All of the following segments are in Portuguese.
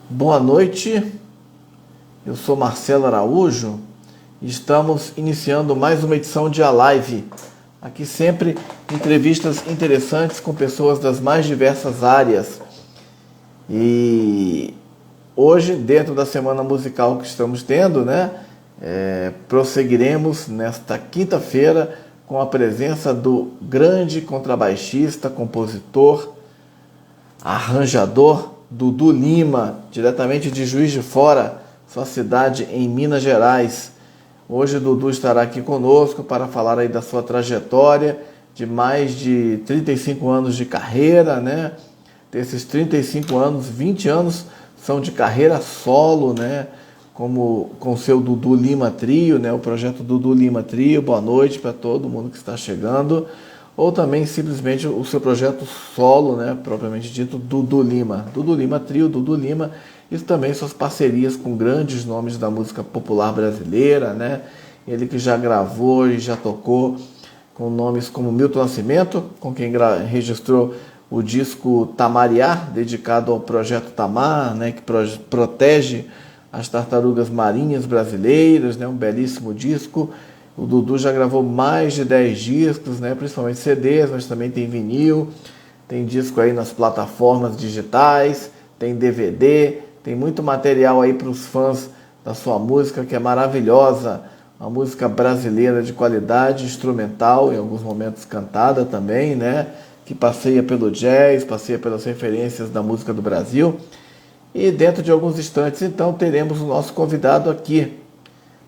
Boa noite, eu sou Marcelo Araújo e estamos iniciando mais uma edição de A Live. Aqui sempre entrevistas interessantes com pessoas das mais diversas áreas. E hoje, dentro da semana musical que estamos tendo, prosseguiremos nesta quinta-feira com a presença do grande contrabaixista, compositor, arranjador Dudu Lima, diretamente de Juiz de Fora, sua cidade em Minas Gerais. Hoje Dudu estará aqui conosco para falar aí da sua trajetória de mais de 35 anos de carreira, né? Desses 35 anos, 20 anos são de carreira solo, né? Como com o seu Dudu Lima Trio, né? O projeto Dudu Lima Trio. Boa noite para todo mundo que está chegando. Ou também simplesmente o seu projeto solo, né, propriamente dito, Dudu Lima Trio, Dudu Lima, e também suas parcerias com grandes nomes da música popular brasileira, né? Ele que já gravou e já tocou com nomes como Milton Nascimento, com quem registrou o disco Tamariá, dedicado ao projeto Tamar, né, que protege as tartarugas marinhas brasileiras, né, um belíssimo disco. O Dudu já gravou mais de 10 discos, né? Principalmente CDs, mas também tem vinil, tem disco aí nas plataformas digitais, tem DVD, tem muito material aí para os fãs da sua música, que é maravilhosa, uma música brasileira de qualidade, instrumental, em alguns momentos cantada também, né? Que passeia pelo jazz, passeia pelas referências da música do Brasil. E dentro de alguns instantes, então, teremos o nosso convidado aqui.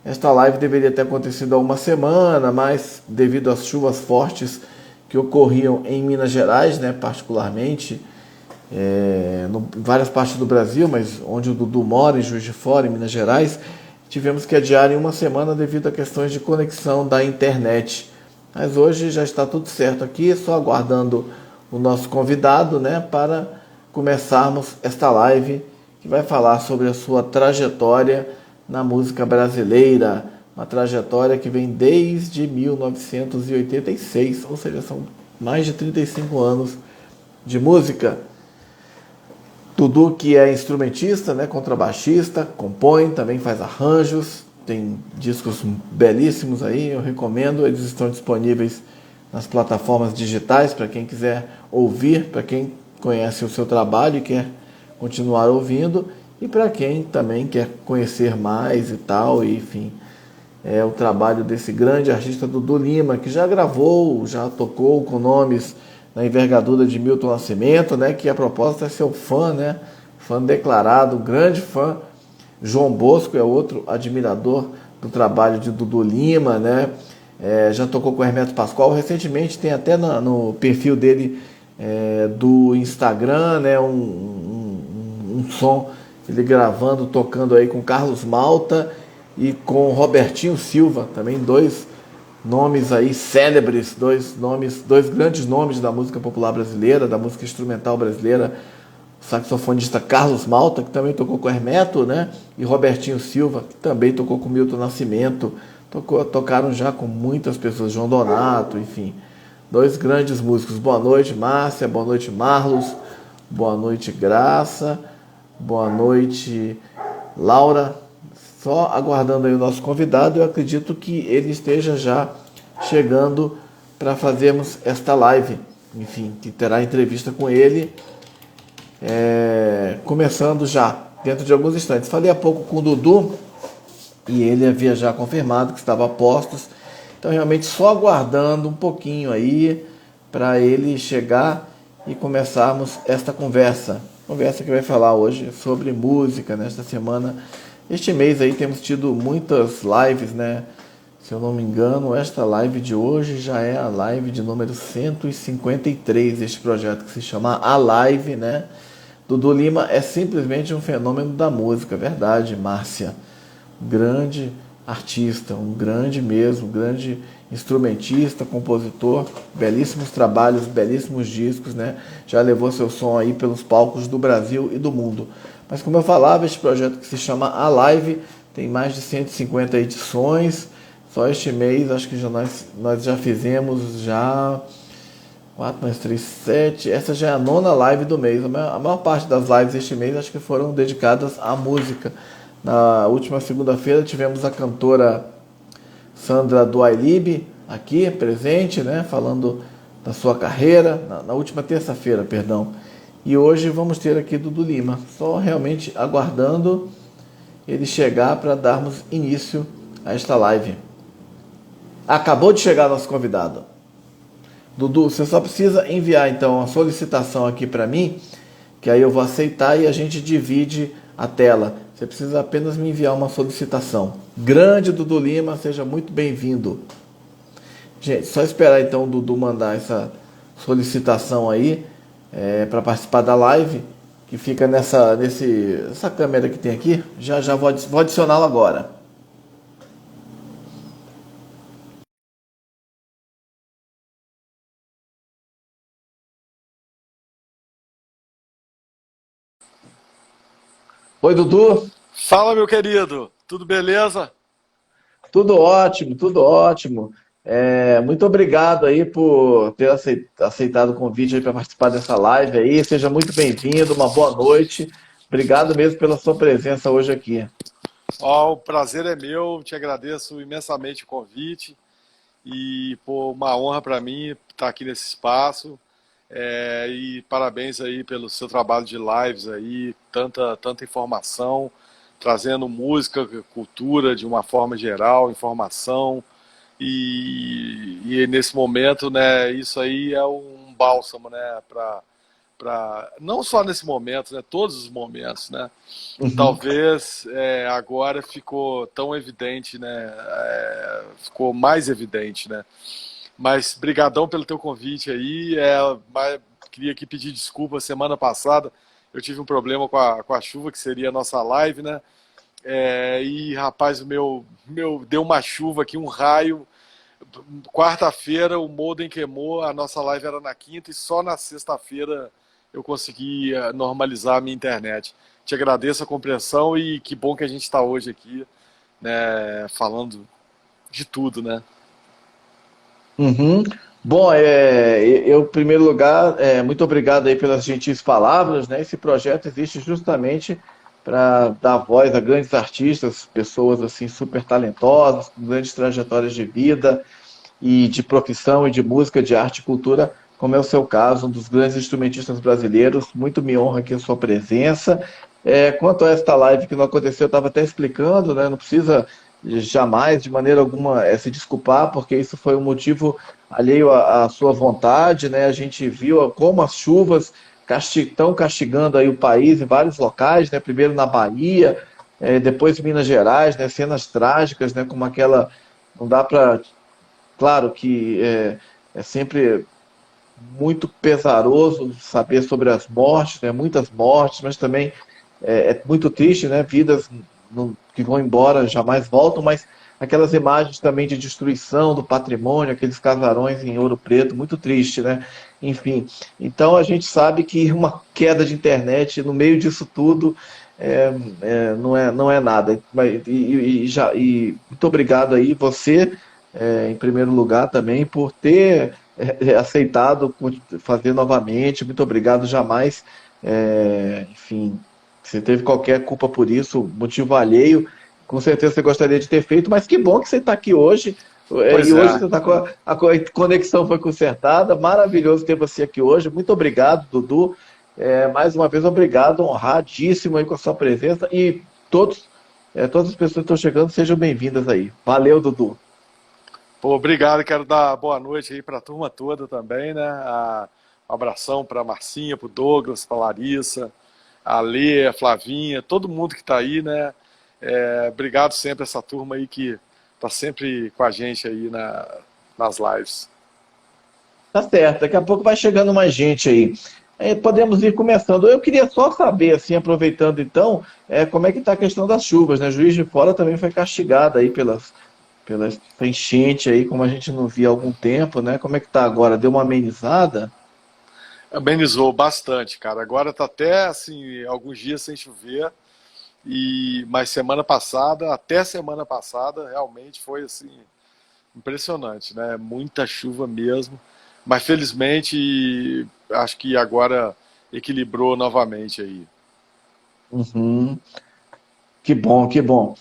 Esta live deveria ter acontecido há uma semana, mas devido às chuvas fortes que ocorriam em Minas Gerais, né, particularmente, em várias partes do Brasil, mas onde o Dudu mora, em Juiz de Fora, em Minas Gerais, tivemos que adiar em uma semana devido a questões de conexão da internet. Mas hoje já está tudo certo aqui, só aguardando o nosso convidado, né, para começarmos esta live que vai falar sobre a sua trajetória na música brasileira, uma trajetória que vem desde 1986, ou seja, são mais de 35 anos de música. Dudu, que é instrumentista, né, contrabaixista, compõe, também faz arranjos, tem discos belíssimos aí, eu recomendo, eles estão disponíveis nas plataformas digitais para quem quiser ouvir, para quem conhece o seu trabalho e quer continuar ouvindo, e para quem também quer conhecer mais e tal, e, enfim, é o trabalho desse grande artista Dudu Lima, que já gravou, já tocou com nomes na envergadura de Milton Nascimento, né, que a propósito é seu fã, né, fã declarado, grande fã. João Bosco é outro admirador do trabalho de Dudu Lima, né, já tocou com Hermeto Pascoal, recentemente tem até no perfil dele do Instagram, né, um som, ele gravando, tocando aí com Carlos Malta e com Robertinho Silva, também dois nomes aí célebres, dois grandes nomes da música popular brasileira, da música instrumental brasileira, o saxofonista Carlos Malta, que também tocou com Hermeto, né? E Robertinho Silva, que também tocou com Milton Nascimento, tocaram já com muitas pessoas, João Donato, enfim, dois grandes músicos. Boa noite, Márcia, boa noite, Marlos, boa noite, Graça, boa noite, Laura. Só aguardando aí o nosso convidado, eu acredito que ele esteja já chegando para fazermos esta live. Enfim, que terá entrevista com ele, começando já, dentro de alguns instantes. Falei há pouco com o Dudu e ele havia já confirmado que estava a postos. Então, realmente, só aguardando um pouquinho aí para ele chegar e começarmos esta conversa. Conversa que vai falar hoje sobre música nesta semana. Este mês aí temos tido muitas lives, né? Se eu não me engano, esta live de hoje já é a live de número 153 deste projeto que se chama A Live, né? Dudu Lima é simplesmente um fenômeno da música, verdade, Márcia? Grande artista, um grande mesmo, grande instrumentista, compositor, belíssimos trabalhos, belíssimos discos, né? Já levou seu som aí pelos palcos do Brasil e do mundo. Mas como eu falava, este projeto que se chama A Live tem mais de 150 edições. Só este mês, acho que nós já fizemos 4 mais 3, 7. Essa já é a nona live do mês. A maior parte das lives este mês acho que foram dedicadas à música. Na última segunda-feira tivemos a cantora Sandra do iLib aqui presente, né, falando da sua carreira. Na última terça-feira, perdão. E hoje vamos ter aqui Dudu Lima. Só realmente aguardando ele chegar para darmos início a esta live. Acabou de chegar nosso convidado. Dudu, você só precisa enviar então uma solicitação aqui para mim, que aí eu vou aceitar e a gente divide a tela. Você precisa apenas me enviar uma solicitação. Grande Dudu Lima, seja muito bem-vindo. Gente, só esperar então o Dudu mandar essa solicitação aí para participar da live, que fica nessa câmera que tem aqui. Já vou adicioná-lo agora. Oi, Dudu. Fala, meu querido, tudo beleza? Tudo ótimo, tudo ótimo. Muito obrigado aí por ter aceitado o convite aí para participar dessa live aí. Seja muito bem-vindo, uma boa noite. Obrigado mesmo pela sua presença hoje aqui. Ó, o prazer é meu, te agradeço imensamente o convite e pô, uma honra para mim estar aqui nesse espaço. E parabéns aí pelo seu trabalho de lives aí, tanta informação, trazendo música, cultura de uma forma geral, informação e nesse momento, né, isso aí é um bálsamo, né, não só nesse momento, né, todos os momentos, né. Uhum. Talvez agora ficou tão evidente, né, ficou mais evidente, né. Mas brigadão pelo teu convite aí. Queria aqui pedir desculpa. Semana passada eu tive um problema com a chuva, que seria a nossa live, né? Rapaz, o meu deu uma chuva aqui, um raio. Quarta-feira o modem queimou, a nossa live era na quinta e só na sexta-feira eu consegui normalizar a minha internet. Te agradeço a compreensão e que bom que a gente está hoje aqui, né, falando de tudo, né? Uhum. Bom, em primeiro lugar, muito obrigado aí pelas gentis palavras, né? Esse projeto existe justamente para dar voz a grandes artistas, pessoas assim super talentosas, com grandes trajetórias de vida e de profissão e de música, de arte e cultura, como é o seu caso, um dos grandes instrumentistas brasileiros. Muito me honra aqui a sua presença. Quanto a esta live que não aconteceu, eu estava até explicando, né? Não precisa jamais, de maneira alguma, se desculpar, porque isso foi um motivo alheio à sua vontade, né? A gente viu como as chuvas estão castigando aí o país em vários locais, né? Primeiro na Bahia, depois em Minas Gerais, né? Cenas trágicas, né? Como aquela, não dá para, claro que é sempre muito pesaroso saber sobre as mortes, né? Muitas mortes, mas também é muito triste, né? Vidas que vão embora jamais voltam, mas aquelas imagens também de destruição do patrimônio, aqueles casarões em Ouro Preto, muito triste, né? Enfim, então a gente sabe que uma queda de internet no meio disso tudo não é nada. E muito obrigado aí, você, em primeiro lugar, também, por ter aceitado fazer novamente. Muito obrigado, jamais. Enfim, se teve qualquer culpa por isso, motivo alheio, com certeza você gostaria de ter feito, mas que bom que você está aqui hoje. E Pois hoje é. você tá a conexão foi consertada. Maravilhoso ter você aqui hoje. Muito obrigado, Dudu. Mais uma vez, obrigado, honradíssimo aí com a sua presença. E todas as pessoas que estão chegando, sejam bem-vindas aí. Valeu, Dudu. Pô, obrigado, quero dar boa noite aí para a turma toda também, né? Um abração para a Marcinha, para o Douglas, para a Larissa, a Lê, a Flavinha, todo mundo que está aí, né? Obrigado sempre a essa turma aí que está sempre com a gente aí nas lives. Tá certo, daqui a pouco vai chegando mais gente aí. Podemos ir começando. Eu queria só saber, assim, aproveitando então, como é que está a questão das chuvas, né? Juiz de Fora também foi castigado aí pela enchente aí, como a gente não via há algum tempo, né? Como é que tá agora? Deu uma amenizada? Amenizou bastante, cara. Agora tá até assim, alguns dias sem chover. Mas até semana passada, realmente foi assim impressionante, né? Muita chuva mesmo. Mas felizmente acho que agora equilibrou novamente aí. Uhum. Que bom, que bom.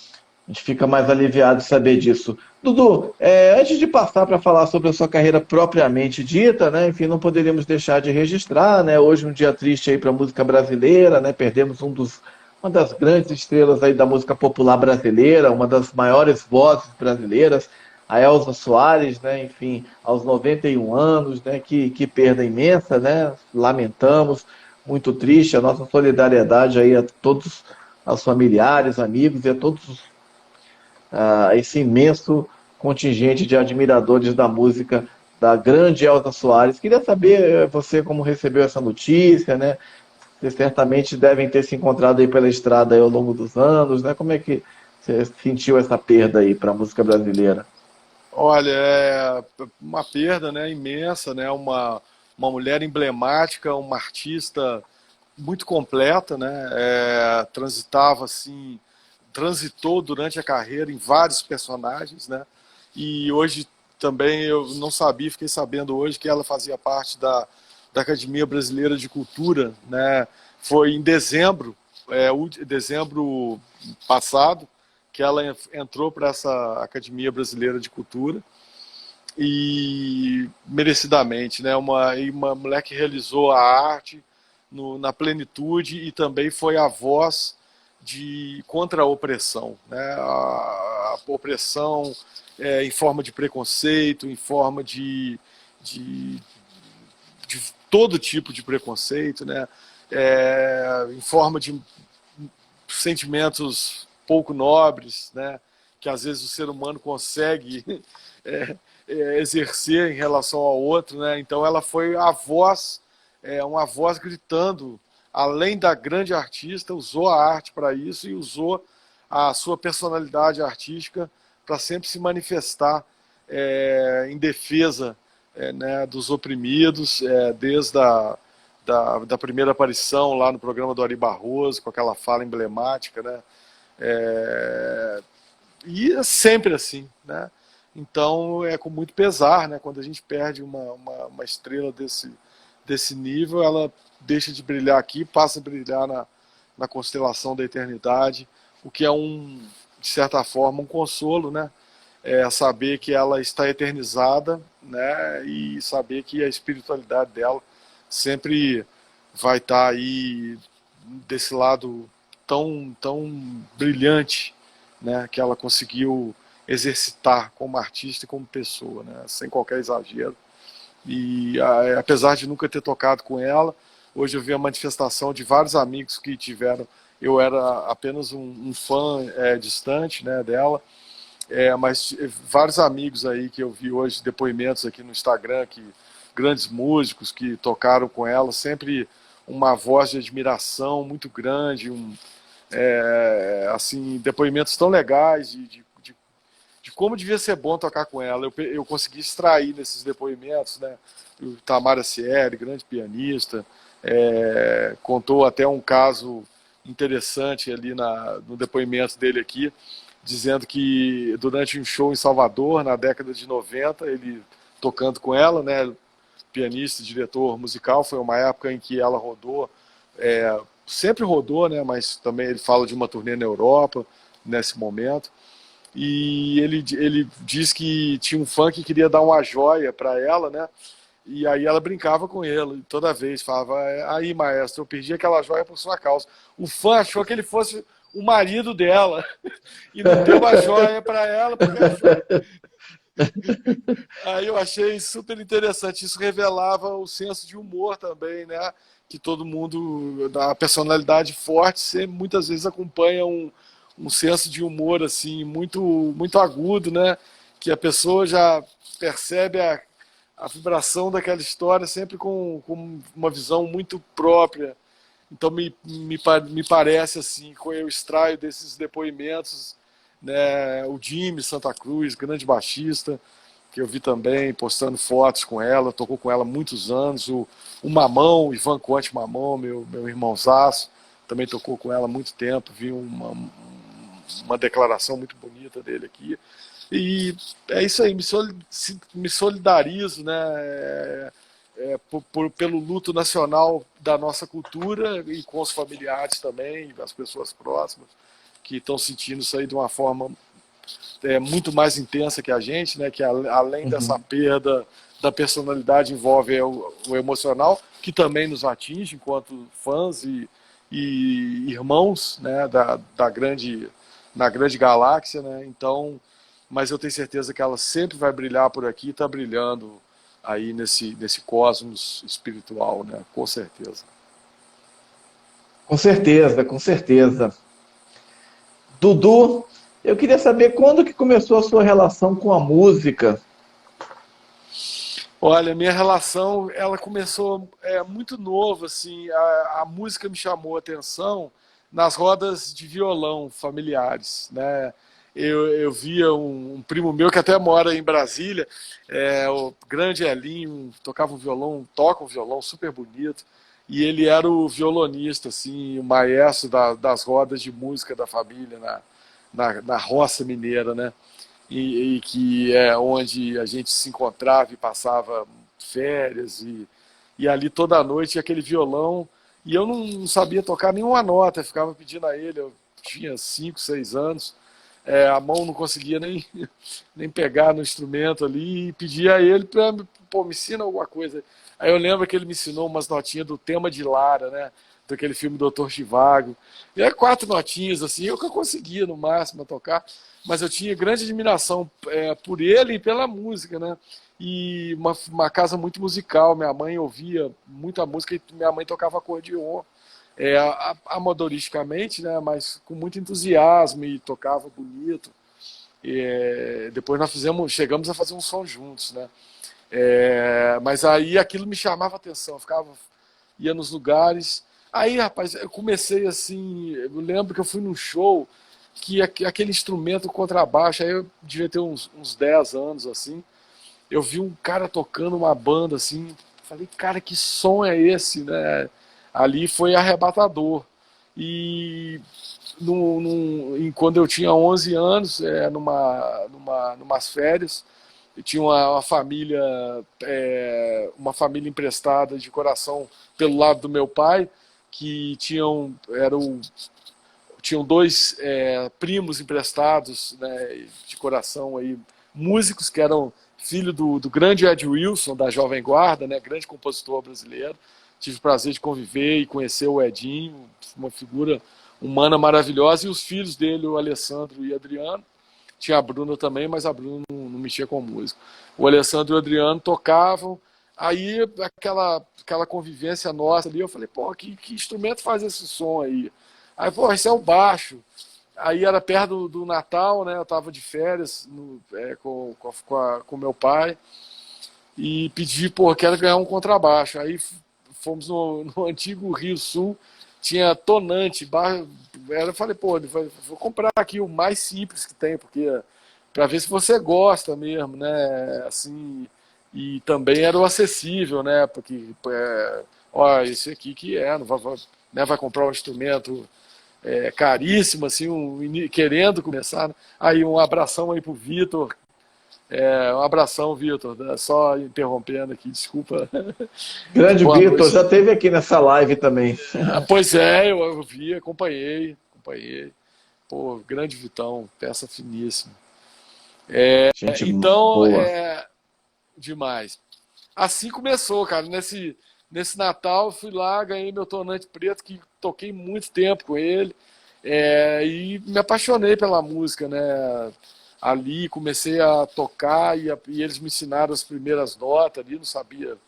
A gente fica mais aliviado de saber disso. Dudu, antes de passar para falar sobre a sua carreira propriamente dita, né? Enfim, não poderíamos deixar de registrar, né? Hoje um dia triste aí para a música brasileira, né? Perdemos uma das grandes estrelas aí da música popular brasileira, uma das maiores vozes brasileiras, a Elza Soares, né? Enfim, aos 91 anos, né? Que perda imensa, né? Lamentamos, muito triste. A nossa solidariedade aí a todos aos familiares, amigos e a todos esse imenso contingente de admiradores da música da grande Elza Soares. Queria saber, você como recebeu essa notícia, né? Vocês certamente devem ter se encontrado aí pela estrada aí ao longo dos anos, né? Como é que você sentiu essa perda aí para a música brasileira? Olha, é uma perda, né, imensa, né, uma mulher emblemática, uma artista muito completa, né, transitava assim, transitou durante a carreira em vários personagens, né, e hoje também eu não sabia, fiquei sabendo hoje que ela fazia parte da Academia Brasileira de Cultura, né, foi em dezembro, dezembro passado, que ela entrou para essa Academia Brasileira de Cultura e merecidamente, né? Uma mulher que realizou a arte na plenitude e também foi a voz contra a opressão, né? A opressão em forma de preconceito, em forma de, de todo tipo de preconceito, né? Em forma de sentimentos pouco nobres, né? Que às vezes o ser humano consegue é, exercer em relação ao outro, né? Então ela foi a voz, uma voz gritando, além da grande artista, usou a arte para isso e usou a sua personalidade artística para sempre se manifestar em defesa né, dos oprimidos, desde da primeira aparição lá no programa do Ari Barroso, com aquela fala emblemática, né? E é sempre assim, né? Então é com muito pesar, né? Quando a gente perde uma estrela desse nível, ela deixa de brilhar aqui, passa a brilhar na constelação da eternidade, o que é de certa forma, um consolo, né? Saber que ela está eternizada, né? E saber que a espiritualidade dela sempre vai estar aí desse lado tão brilhante, né, que ela conseguiu exercitar como artista e como pessoa, né, sem qualquer exagero. E apesar de nunca ter tocado com ela, hoje eu vi a manifestação de vários amigos que tiveram. Eu era apenas um fã distante, né, dela, mas vários amigos aí que eu vi hoje, depoimentos aqui no Instagram, que grandes músicos que tocaram com ela, sempre uma voz de admiração muito grande, assim, depoimentos tão legais de como devia ser bom tocar com ela. Eu consegui extrair nesses depoimentos, né? O Tamara Sieri, grande pianista, contou até um caso interessante ali no depoimento dele aqui, dizendo que durante um show em Salvador, na década de 90, ele tocando com ela, né, pianista, diretor musical, foi uma época em que ela rodou, sempre rodou, né, mas também ele fala de uma turnê na Europa, nesse momento, e ele diz que tinha um fã que queria dar uma joia para ela, né, e aí ela brincava com ele, toda vez, falava, aí maestro, eu perdi aquela joia por sua causa. O fã achou que ele fosse o marido dela, e não deu a joia para ela, porque achou. Aí eu achei super interessante. Isso revelava o senso de humor também, né? Que todo mundo, da personalidade forte, sempre, muitas vezes acompanha um senso de humor assim muito agudo, né? Que a pessoa já percebe a vibração daquela história sempre com uma visão muito própria. Então me parece assim, que eu extraio desses depoimentos, né, o Jimmy Santa Cruz, grande baixista, que eu vi também postando fotos com ela, tocou com ela há muitos anos, o Mamão, Ivan Conte Mamão, meu irmãozaço, também tocou com ela há muito tempo, vi uma declaração muito bonita dele aqui. E é isso aí, me solidarizo, né, pelo luto nacional da nossa cultura e com os familiares também, as pessoas próximas, que estão sentindo isso aí de uma forma muito mais intensa que a gente, né, que além dessa perda da personalidade envolve o emocional, que também nos atinge enquanto fãs e irmãos, né, na grande galáxia, né? Então, mas eu tenho certeza que ela sempre vai brilhar por aqui, está brilhando aí nesse cosmos espiritual, né? Com certeza. Com certeza, com certeza. Dudu, eu queria saber quando que começou a sua relação com a música. Olha, minha relação, ela começou muito novo, assim, a música me chamou a atenção nas rodas de violão familiares, né? Eu via um primo meu que até mora em Brasília, o grande Elinho, tocava um violão, toca um violão super bonito, e ele era o violonista, assim, o maestro das rodas de música da família na roça mineira, né? E que é onde a gente se encontrava e passava férias, e ali toda noite aquele violão, e eu não sabia tocar nenhuma nota, eu ficava pedindo a ele, eu tinha 5, 6 anos, a mão não conseguia nem pegar no instrumento ali, e pedia a ele para, me ensina alguma coisa. Aí eu lembro que ele me ensinou umas notinhas do tema de Lara, né, daquele filme Doutor Zhivago, e aí 4 notinhas, assim, eu que eu conseguia no máximo tocar, mas eu tinha grande admiração por ele e pela música, né, e uma casa muito musical, minha mãe ouvia muita música e minha mãe tocava acordeon, amadoristicamente, né, mas com muito entusiasmo e tocava bonito. Depois nós chegamos a fazer um som juntos, né? Mas aí aquilo me chamava a atenção, ia nos lugares. Aí, rapaz, eu comecei assim, eu lembro que eu fui num show que aquele instrumento contrabaixo, aí eu devia ter uns 10 anos, assim, eu vi um cara tocando uma banda, assim, falei, cara, que som é esse, né? Ali foi arrebatador. E quando eu tinha 11 anos, numas férias, eu tinha uma família emprestada de coração pelo lado do meu pai, que tinham 2 primos emprestados, né, de coração, aí, músicos que eram filho do grande Ed Wilson, da Jovem Guarda, né, grande compositor brasileiro. Tive o prazer de conviver e conhecer o Edinho, uma figura humana maravilhosa, e os filhos dele, o Alessandro e o Adriano. Tinha a Bruna também, mas a Bruna não mexia com música. O Alessandro e o Adriano tocavam, aí aquela convivência nossa ali, eu falei, pô, que instrumento faz esse som aí? Aí, pô, esse é o baixo. Aí era perto do Natal, né? Eu estava de férias com meu pai e pedi, pô, quero ganhar um contrabaixo. Aí fomos no antigo Rio Sul, tinha tonante, eu falei, pô, vou comprar aqui o mais simples que tem, porque para ver se você gosta mesmo, né? Assim, e também era o acessível, né? Porque, ó, esse aqui que não vai comprar um instrumento caríssimo, assim, querendo começar, né? Aí um abração aí pro Vitor. Um abração, Vitor. Só interrompendo aqui, desculpa. Grande Vitor, já esteve aqui nessa live também. Pois eu vi, acompanhei. Pô, grande Vitão, peça finíssima. Gente então, boa. Demais. Assim começou, cara. Nesse Natal, fui lá, ganhei meu tonante preto, que toquei muito tempo com ele, e me apaixonei pela música, né? Ali comecei a tocar e eles me ensinaram as primeiras notas ali, não sabia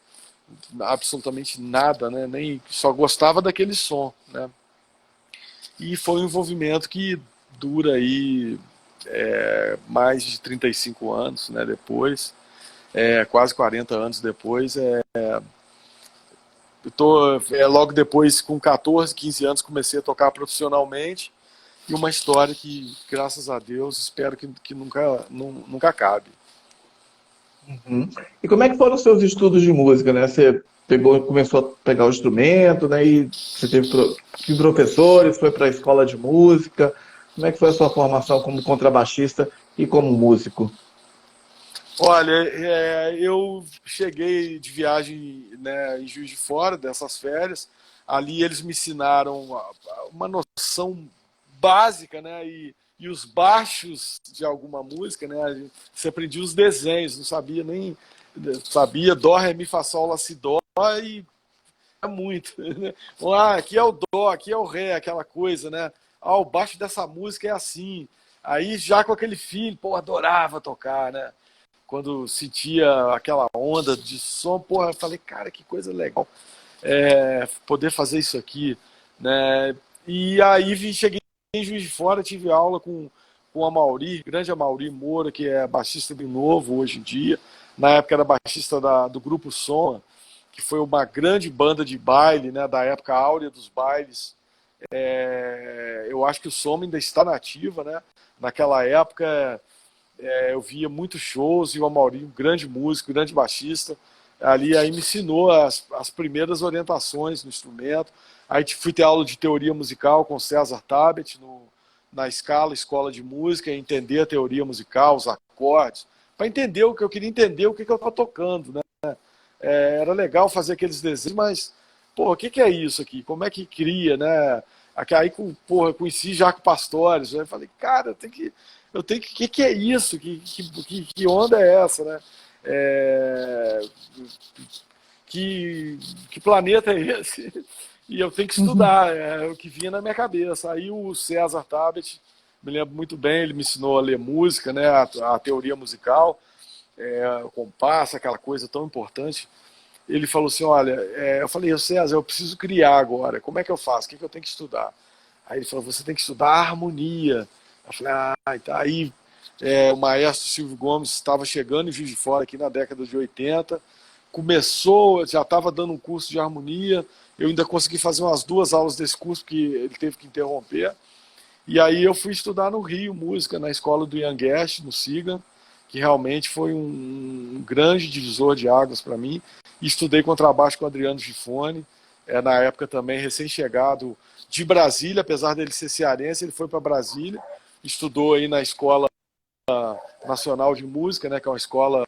absolutamente nada, né? Nem só gostava daquele som, né? E foi um envolvimento que dura aí mais de 35 anos, né? Depois, quase 40 anos depois, eu tô logo depois, com 14, 15 anos, comecei a tocar profissionalmente. E uma história que, graças a Deus, espero que nunca acabe. Uhum. E como é que foram os seus estudos de música, né? Você começou a pegar o instrumento, né? E você teve professores, foi para a escola de música. Como é que foi a sua formação como contrabaixista e como músico? Olha, eu cheguei de viagem, né, em Juiz de Fora, dessas férias. Ali eles me ensinaram uma noção básica, né, e os baixos de alguma música, né? Você aprendia os desenhos, não sabia nem sabia dó, ré, mi, fá, sol, lá, si, dó e é muito. Né? Aqui é o dó, aqui é o ré, aquela coisa, né? O baixo dessa música é assim. Aí já com aquele filho, pô, adorava tocar, né? Quando sentia aquela onda de som, porra, eu falei, cara, que coisa legal poder fazer isso aqui, né? E aí cheguei em Juiz de Fora, tive aula com a Mauri, grande Amauri Moura, que é baixista do Novo hoje em dia. Na época era baixista do Grupo Som, que foi uma grande banda de baile, né, da época áurea dos bailes. Eu acho que o Som ainda está na ativa, né? Naquela época eu via muitos shows e o Amaury, um grande músico, um grande baixista, ali aí me ensinou as primeiras orientações no instrumento. Aí fui ter aula de teoria musical com o César Tabet na escola de música, entender a teoria musical, os acordes, para entender o que eu queria entender, o que eu estava tocando, né? Era legal fazer aqueles desenhos, mas pô, o que é isso aqui? Como é que cria, né? Aí conheci Jaco Pastores, aí falei, cara, eu tenho que é isso? Que onda é essa, né? Que planeta é esse? E eu tenho que estudar, é o que vinha na minha cabeça. Aí o César Tabet, me lembro muito bem, ele me ensinou a ler música, né? A teoria musical, o compasso, aquela coisa tão importante. Ele falou assim, olha, eu falei, César, eu preciso criar agora, como é que eu faço? O que eu tenho que estudar? Aí ele falou, você tem que estudar a harmonia. Eu falei, tá. Aí o maestro Silvio Gomes estava chegando em Juiz de Fora aqui na década de 80, já estava dando um curso de harmonia, eu ainda consegui fazer umas 2 aulas desse curso, porque ele teve que interromper, e aí eu fui estudar no Rio música, na escola do Ian Guest, no Siga, que realmente foi um grande divisor de águas para mim, e estudei contrabaixo com o Adriano Gifone, na época também recém-chegado de Brasília, apesar dele ser cearense, ele foi para Brasília, estudou aí na Escola Nacional de Música, né, que é uma escola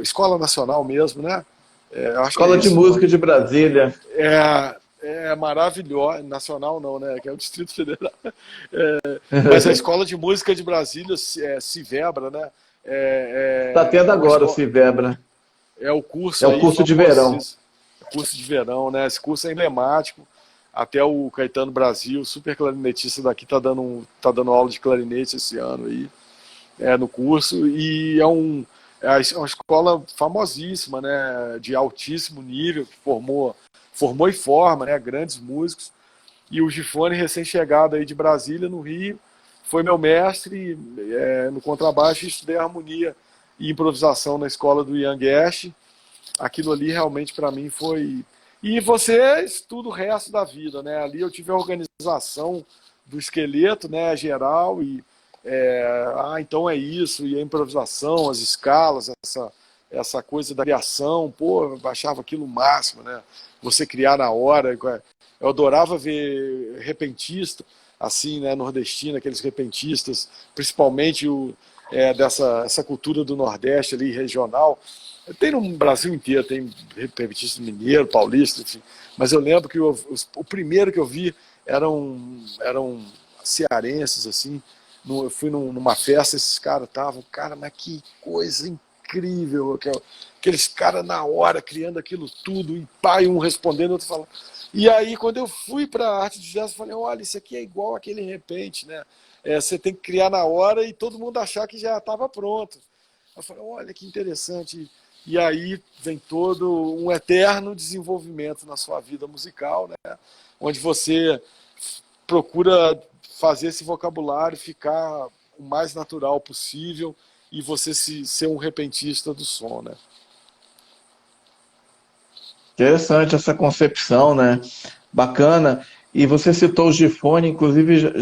escola nacional mesmo, né? Acho Escola de Música de Brasília. Maravilhosa, nacional não, né? Que é o Distrito Federal. Mas a Escola de Música de Brasília, Civebra, né? Está tendo agora o Civebra. É o curso É o curso de verão. Curso de verão, né? Esse curso é emblemático. Até o Caetano Brasil, super clarinetista daqui, tá dando aula de clarinete esse ano aí, no curso, e é uma escola famosíssima, né, de altíssimo nível, que formou e forma, né, grandes músicos, e o Gifone, recém-chegado aí de Brasília, no Rio, foi meu mestre no contrabaixo, e estudei harmonia e improvisação na escola do Ian Guest. Aquilo ali realmente para mim foi... E você estuda o resto da vida, né? Ali eu tive a organização do esqueleto, né, geral, e então é isso, e a improvisação, as escalas, essa coisa da criação, pô, eu achava aquilo o máximo, né? Você criar na hora. Eu adorava ver repentista, assim, né, nordestino, aqueles repentistas, principalmente essa cultura do Nordeste ali, regional. Tem no Brasil inteiro, tem repentista mineiro, paulista, enfim. Mas eu lembro que o primeiro que eu vi eram cearenses, assim. Eu fui numa festa, esses caras estavam, cara, mas que coisa incrível, aqueles caras na hora criando aquilo tudo, e pai, um respondendo, outro falando. E aí, quando eu fui para a arte de jazz, eu falei, olha, isso aqui é igual aquele repente, né? Você tem que criar na hora e todo mundo achar que já estava pronto. Eu falei, olha que interessante. E aí vem todo um eterno desenvolvimento na sua vida musical, né? Onde você procura fazer esse vocabulário ficar o mais natural possível e você ser um repentista do som, né? Interessante essa concepção, né? Bacana. E você citou o Gifone, inclusive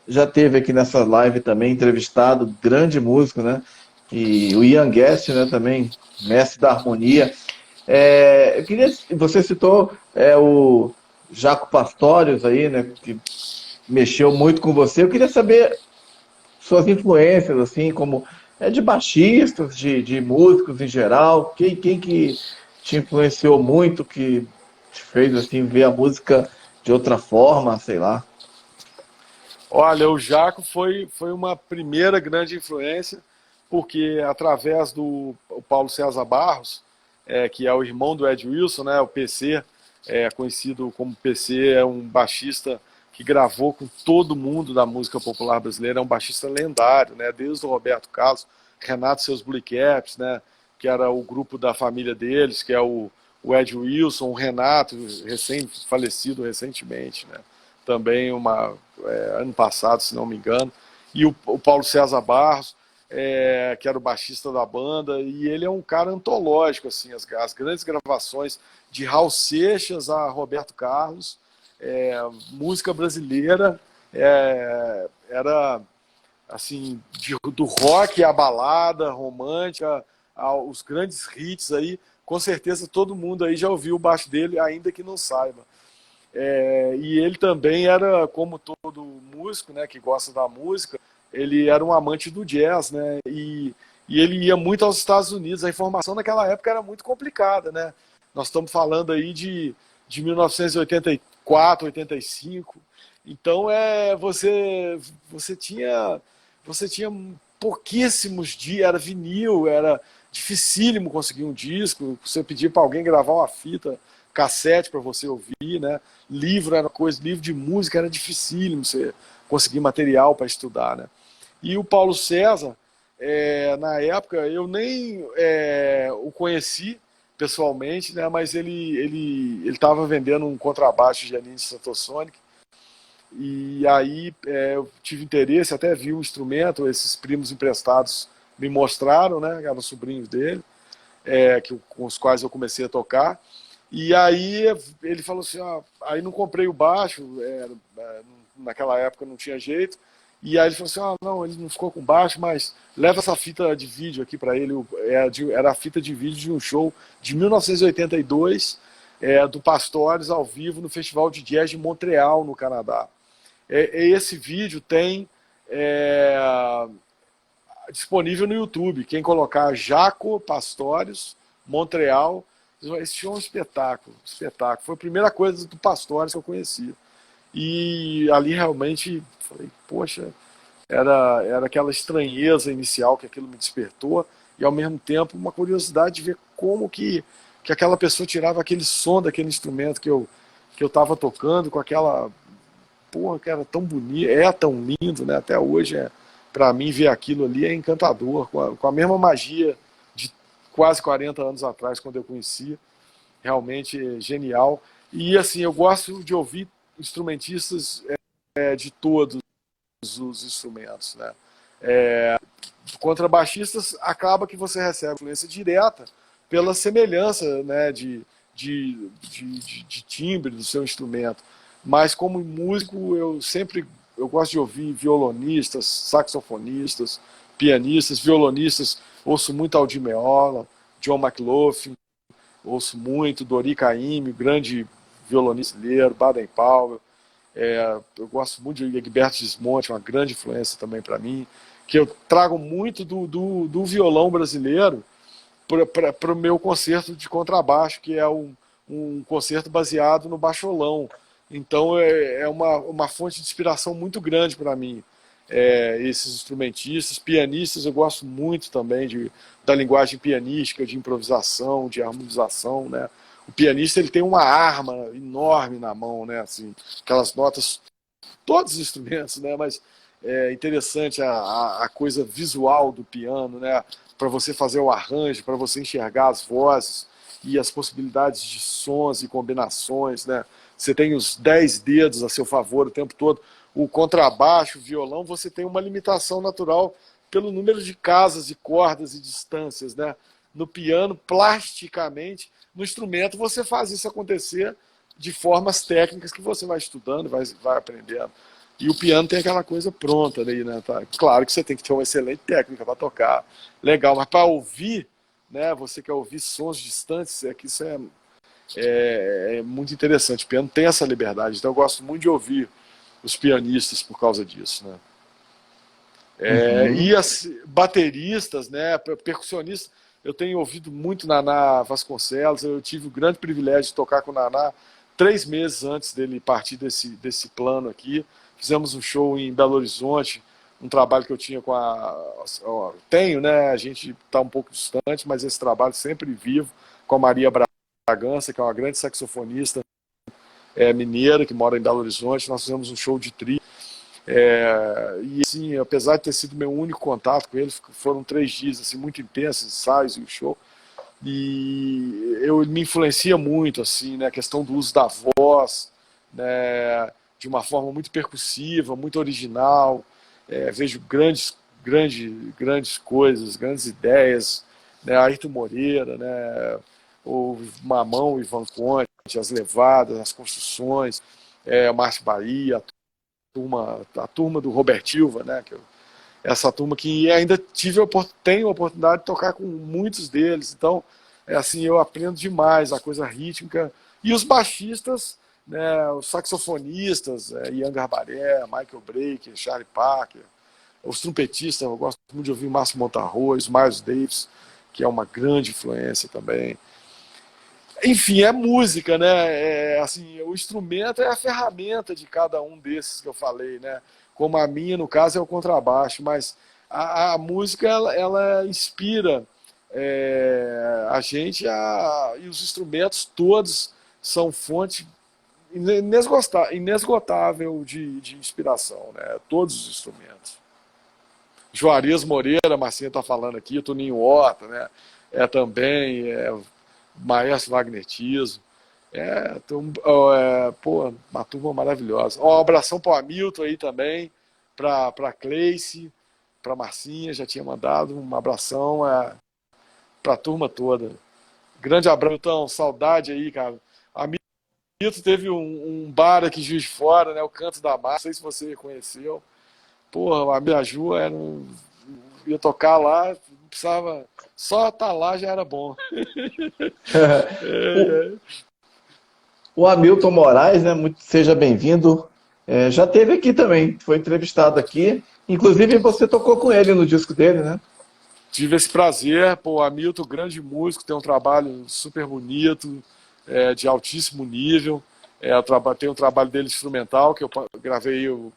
já teve aqui nessa live também entrevistado, grande músico, né? E o Ian Guest, né, também, mestre da harmonia. Eu queria, você citou o Jaco Pastorius aí, né, que mexeu muito com você. Eu queria saber suas influências, assim, como de baixistas, de músicos em geral. Quem que te influenciou muito, que te fez assim ver a música de outra forma, sei lá? Olha, o Jaco foi uma primeira grande influência, porque através do o Paulo César Barros, que é o irmão do Ed Wilson, né, o PC, conhecido como PC, é um baixista que gravou com todo mundo da música popular brasileira, é um baixista lendário, né, desde o Roberto Carlos, Renato e seus Blue Caps, né, que era o grupo da família deles, que é o Ed Wilson, o Renato, falecido recentemente, né, também ano passado, se não me engano, e o Paulo César Barros, que era o baixista da banda, e ele é um cara antológico, assim, as grandes gravações de Raul Seixas a Roberto Carlos, música brasileira, era assim, do rock à balada romântica, aos grandes hits aí, com certeza todo mundo aí já ouviu o baixo dele, ainda que não saiba. E ele também era, como todo músico, né, que gosta da música, ele era um amante do jazz, né, e ele ia muito aos Estados Unidos. A informação naquela época era muito complicada, né? Nós estamos falando aí de 1984, 85. Então você tinha pouquíssimos dias, era vinil, era dificílimo conseguir um disco. Você pedia para alguém gravar uma fita cassete para você ouvir, né? Livro era coisa, livro de música era dificílimo você conseguir material para estudar, né? E o Paulo César, na época, eu nem o conheci pessoalmente, né? Mas ele estava vendendo um contrabaixo Janine Stratosonic, e aí eu tive interesse, até vi o instrumento, esses primos emprestados me mostraram, né? Eram sobrinhos dele, com os quais eu comecei a tocar. E aí ele falou assim, aí não comprei o baixo, naquela época não tinha jeito, e aí ele falou assim, não, ele não ficou com baixo, mas leva essa fita de vídeo aqui para ele, era a fita de vídeo de um show de 1982, do Pastores ao vivo no Festival de Jazz de Montreal, no Canadá. Esse vídeo tem disponível no YouTube, quem colocar Jaco Pastores, Montreal. Esse show é um espetáculo, espetáculo. Foi a primeira coisa do Pastores que eu conhecia. E ali realmente falei, poxa, era aquela estranheza inicial que aquilo me despertou, e ao mesmo tempo uma curiosidade de ver como que aquela pessoa tirava aquele som daquele instrumento que eu estava tocando, com aquela, porra, que era tão bonito, tão lindo, né? Até hoje, para mim, ver aquilo ali é encantador, com a mesma magia de quase 40 anos atrás, quando eu conhecia. Realmente genial. E assim, eu gosto de ouvir instrumentistas de todos os instrumentos, né? Contrabaixistas, acaba que você recebe influência direta pela semelhança, né, de timbre do seu instrumento. Mas como músico, eu gosto de ouvir violonistas, saxofonistas, pianistas, violonistas. Ouço muito Aldi Meola, John McLaughlin, ouço muito Dori Caymmi, grande violonista brasileiro, Baden Powell. Eu gosto muito de Egberto Gismonti, uma grande influência também para mim, que eu trago muito do violão brasileiro para o meu concerto de contrabaixo, que é um concerto baseado no baixolão. Então é uma fonte de inspiração muito grande para mim. Esses instrumentistas, pianistas, eu gosto muito também da linguagem pianística, de improvisação, de harmonização, né? O pianista, ele tem uma arma enorme na mão, né? Assim, aquelas notas, todos os instrumentos, né? Mas é interessante a coisa visual do piano, né? Para você fazer o arranjo, para você enxergar as vozes e as possibilidades de sons e combinações, né? Você tem os 10 dedos a seu favor o tempo todo. O contrabaixo, o violão, você tem uma limitação natural pelo número de casas e cordas e distâncias, né? No piano, plasticamente, no instrumento, você faz isso acontecer de formas técnicas que você vai estudando, vai aprendendo. E o piano tem aquela coisa pronta ali, né? Tá? Claro que você tem que ter uma excelente técnica para tocar, legal, mas para ouvir, né? Você quer ouvir sons distantes, que isso é muito interessante. O piano tem essa liberdade, então eu gosto muito de ouvir os pianistas por causa disso, né? Uhum. E as bateristas, né, percussionistas, eu tenho ouvido muito Naná Vasconcelos. Eu tive o grande privilégio de tocar com o Naná 3 meses antes dele partir desse plano aqui. Fizemos um show em Belo Horizonte, um trabalho que eu tinha com tenho, né? A gente está um pouco distante, mas esse trabalho sempre vivo, com a Maria Bragança, que é uma grande saxofonista mineira, que mora em Belo Horizonte. Nós fizemos um show de trio. E assim, apesar de ter sido meu único contato com ele, foram 3 dias assim, muito intensos, ensaios e o show. E me influencia muito, assim, né, a questão do uso da voz, né, de uma forma muito percussiva, muito original. Vejo grandes coisas, grandes ideias, né, Ayrton Moreira, né, o Mamão, o Ivan Conte, as levadas, as construções, Márcio Bahia, a turma do Robert Silva, né, essa turma que ainda tenho a oportunidade de tocar com muitos deles. Então, assim, eu aprendo demais a coisa rítmica. E os baixistas, né, os saxofonistas, Ian Garbaré, Michael Brecker, Charlie Parker, os trompetistas, eu gosto muito de ouvir Márcio Montarroz, Miles Davis, que é uma grande influência também. Enfim, é música, né? Assim, o instrumento é a ferramenta de cada um desses que eu falei, né? Como a minha, no caso, é o contrabaixo, mas a música, ela inspira a gente, e os instrumentos todos são fonte inesgotável de inspiração, né? Todos os instrumentos. Juarez Moreira, a Marcinha está falando aqui, Toninho Horta, né? Também Maestro Wagner Tiso. Pô, uma turma maravilhosa. Um abração para o Hamilton aí também, para a Cleice, para a Marcinha, já tinha mandado um abração para a turma toda. Grande abraço, então, saudade aí, cara. Hamilton teve um bar aqui em Juiz de Fora, né, o Canto da Mata, não sei se você conheceu. Porra, a minha Ju ia tocar lá, não precisava, só estar lá já era bom. O, o Hamilton Moraes, né? Seja bem-vindo. Já teve aqui também, foi entrevistado aqui. Inclusive você tocou com ele no disco dele, né? Tive esse prazer, pô, Hamilton, grande músico, tem um trabalho super bonito, de altíssimo nível. Tem um trabalho dele instrumental, que eu gravei, eu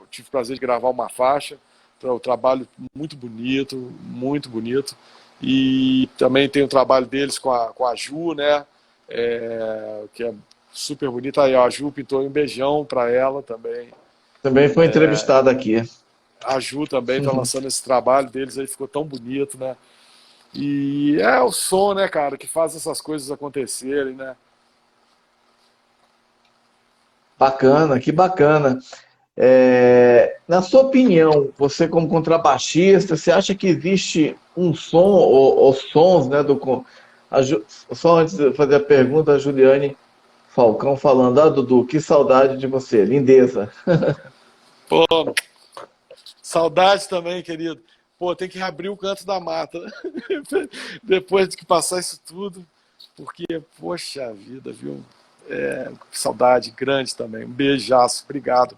tive o prazer de gravar uma faixa, para o trabalho muito bonito, muito bonito. E também tem o trabalho deles com a Ju, né? Que é super bonita. Aí a Ju pintou um beijão para ela também. Também foi entrevistado aqui. A Ju também está lançando esse trabalho deles aí, ficou tão bonito, né? E é o som, né, cara, que faz essas coisas acontecerem, né? Bacana, que bacana. Na sua opinião, você como contrabaixista, você acha que existe um som ou sons, né, só antes de fazer a pergunta, a Juliane Falcão falando, Dudu, que saudade de você, lindeza. Pô, saudade também, querido. Pô, tem que reabrir o Canto da Mata depois de que passar isso tudo, porque, poxa vida, viu? Saudade grande também. Um beijaço, obrigado.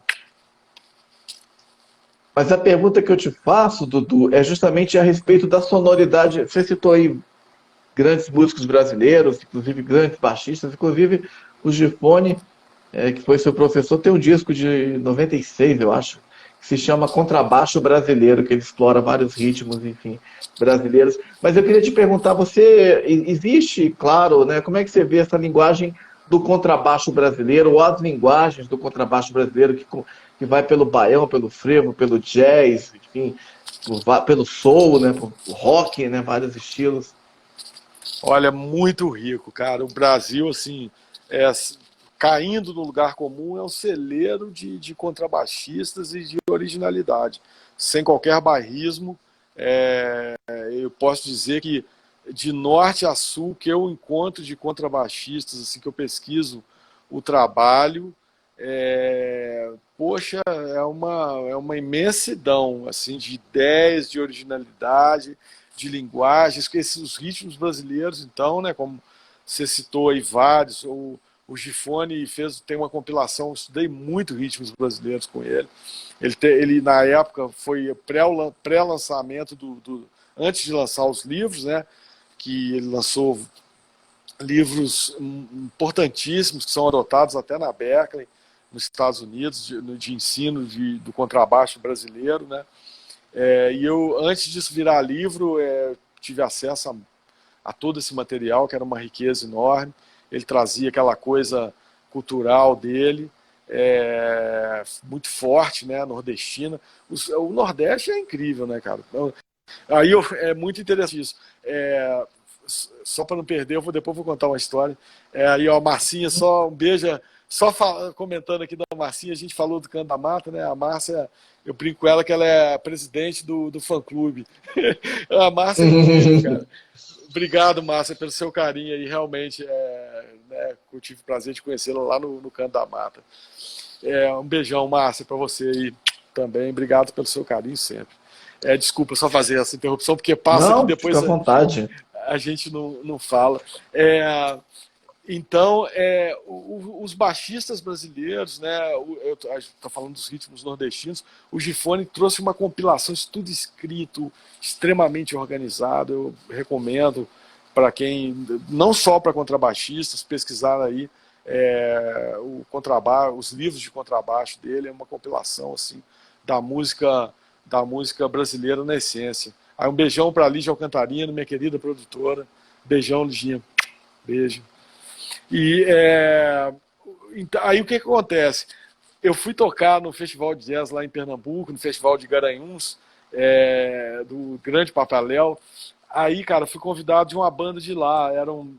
Mas a pergunta que eu te faço, Dudu, é justamente a respeito da sonoridade. Você citou aí grandes músicos brasileiros, inclusive grandes baixistas, inclusive o Gifone, que foi seu professor, tem um disco de 96, eu acho, que se chama Contrabaixo Brasileiro, que ele explora vários ritmos, enfim, brasileiros. Mas eu queria te perguntar, existe, claro, né, como é que você vê essa linguagem do contrabaixo brasileiro, ou as linguagens do contrabaixo brasileiro, que vai pelo baião, pelo frevo, pelo jazz, enfim, pelo soul, né, pelo rock, né, vários estilos. Olha, muito rico, cara. O Brasil, assim, é, caindo no lugar comum, é um celeiro de contrabaixistas e de originalidade. Sem qualquer bairrismo, eu posso dizer que de norte a sul, que eu encontro de contrabaixistas, assim, que eu pesquiso o trabalho, poxa, é uma imensidão, assim, de ideias, de originalidade, de linguagens, que esses ritmos brasileiros, então, né, como você citou aí vários, o O Gifone tem uma compilação, eu estudei muito ritmos brasileiros com ele. Ele na época, foi pré-lançamento antes de lançar os livros, né? Que ele lançou livros importantíssimos, que são adotados até na Berklee, nos Estados Unidos, de ensino do contrabaixo brasileiro, né? E eu, antes disso virar livro, tive acesso a todo esse material, que era uma riqueza enorme. Ele trazia aquela coisa cultural dele, muito forte, né, nordestina. O Nordeste é incrível, né, cara? Aí é muito interessante isso. Só para não perder, depois vou contar uma história. Aí, ó, Marcinha, só um beijo. Comentando aqui da Marcinha, a gente falou do Canto da Mata, né? A Márcia, eu brinco com ela que ela é a presidente do fã-clube. A Márcia é incrível, cara. Obrigado, Márcia, pelo seu carinho aí. Realmente, né, eu tive o prazer de conhecê-la lá no Canto da Mata. Um beijão, Márcia, para você aí também. Obrigado pelo seu carinho sempre. Desculpa só fazer essa interrupção, porque passa aqui depois. Fica à vontade. A gente não fala. Então, os baixistas brasileiros, né, eu estou falando dos ritmos nordestinos, o Gifone trouxe uma compilação, isso tudo escrito, extremamente organizado. Eu recomendo para quem, não só para contrabaixistas, pesquisar aí o contrabaixo, os livros de contrabaixo dele. É uma compilação assim, da música brasileira na essência. Aí um beijão para a Lígia Alcantarino, minha querida produtora. Beijão, Liginha. Beijo. E aí o que acontece? Eu fui tocar no Festival de Jazz lá em Pernambuco, no Festival de Garanhuns, do Grande Papaléu. Aí, cara, fui convidado de uma banda de lá, eram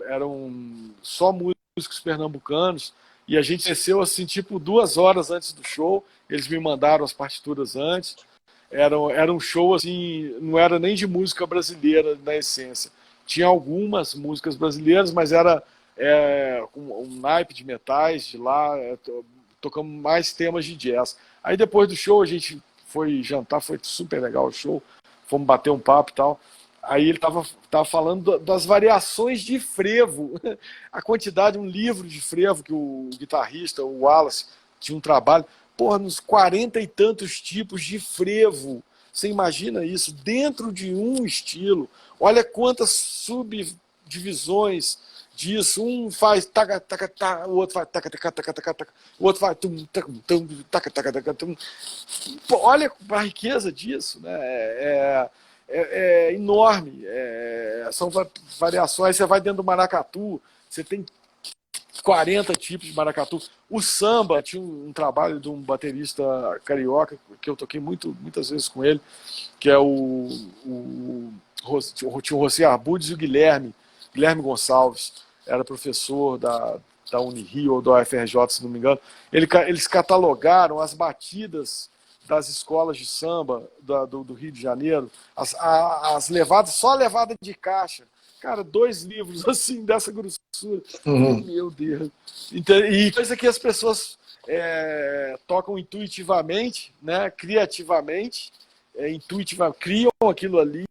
só músicos pernambucanos, e a gente conheceu assim, tipo, 2 horas antes do show. Eles me mandaram as partituras antes. Era um show assim, não era nem de música brasileira na essência. Tinha algumas músicas brasileiras, mas era um naipe de metais de lá, tocamos mais temas de jazz. Aí depois do show a gente foi jantar, foi super legal o show, fomos bater um papo e tal. Aí ele tava falando das variações de frevo, a quantidade, um livro de frevo que o guitarrista, o Wallace, tinha um trabalho, porra, nos 40 e tantos tipos de frevo. Você imagina isso dentro de um estilo? Olha quantas subdivisões disso. Um faz taca taca taca, o outro faz taca taca taca taca taca, o outro faz tum taca tum taca taca taca tum. Olha a riqueza disso, né? É enorme. São variações. Você vai dentro do maracatu, você tem 40 tipos de maracatu. O samba, tinha um trabalho de um baterista carioca, que eu toquei muitas vezes com ele, que é tinha o Rossi Arbudes e o Guilherme Gonçalves, era professor da Unirio ou da UFRJ, se não me engano. Eles catalogaram as batidas das escolas de samba do Rio de Janeiro, as levadas, só a levada de caixa. Cara, 2 livros assim, dessa grossura. Meu Deus. Então, e coisa que as pessoas tocam intuitivamente, né? Criativamente, criam aquilo ali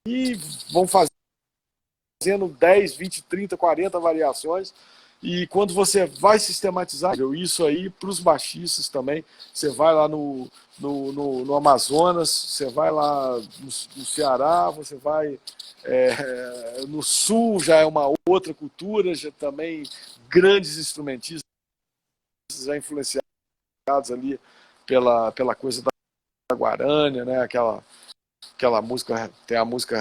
e vão fazendo 10, 20, 30, 40 variações. E quando você vai sistematizar isso aí para os baixistas também, você vai lá no Amazonas, você vai lá no Ceará, você vai no Sul, já é uma outra cultura, já também grandes instrumentistas já influenciados ali pela coisa da Guarânia, né? Aquela música, tem a música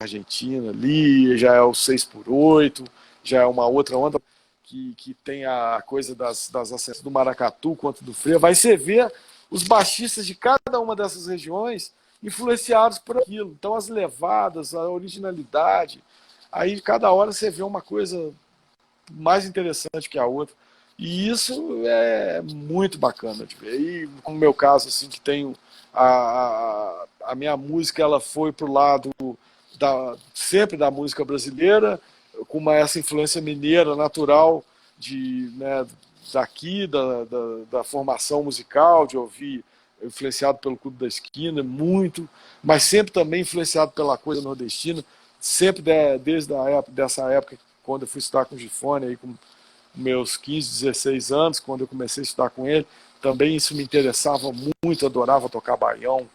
argentina ali, já é o 6x8, já é uma outra onda que tem a coisa das acessos do maracatu quanto do frevo. Vai você ver os baixistas de cada uma dessas regiões influenciados por aquilo. Então as levadas, a originalidade, aí cada hora você vê uma coisa mais interessante que a outra. E isso é muito bacana de ver. E como no meu caso, assim, que tenho a minha música, ela foi pro lado sempre da música brasileira, com essa influência mineira natural né, daqui, da formação musical, de ouvir, influenciado pelo Clube da Esquina, muito, mas sempre também influenciado pela coisa nordestina, sempre desde dessa época, quando eu fui estudar com o Gifone, aí meus 15, 16 anos, quando eu comecei a estudar com ele, também isso me interessava muito, adorava tocar baião,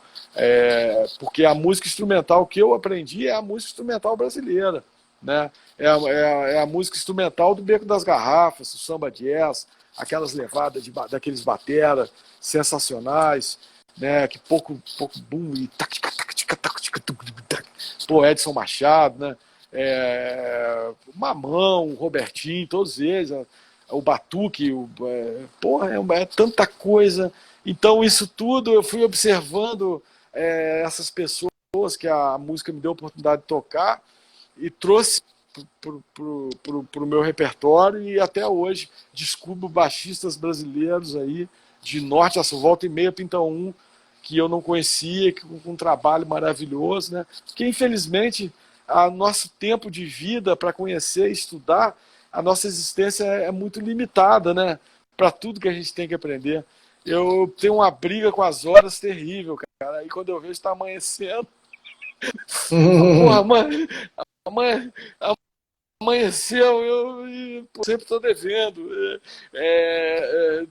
porque a música instrumental que eu aprendi é a música instrumental brasileira, né? É a música instrumental do Beco das Garrafas, o samba jazz, aquelas levadas daqueles batera sensacionais, né? Que pouco boom e pô, Edson Machado, né? Mamão, Robertinho, todos eles, o Batuque, porra, é tanta coisa. Então isso tudo eu fui observando essas pessoas que a música me deu a oportunidade de tocar e trouxe pro meu repertório, e até hoje descubro baixistas brasileiros aí de norte a sul, volta e meia pinta um que eu não conhecia, com um trabalho maravilhoso, né? Porque infelizmente o nosso tempo de vida para conhecer e estudar, a nossa existência é muito limitada, né? Para tudo que a gente tem que aprender. Eu tenho uma briga com as horas terrível, cara. Aí quando eu vejo está amanhecendo, porra, mãe, amanheceu, eu sempre estou devendo,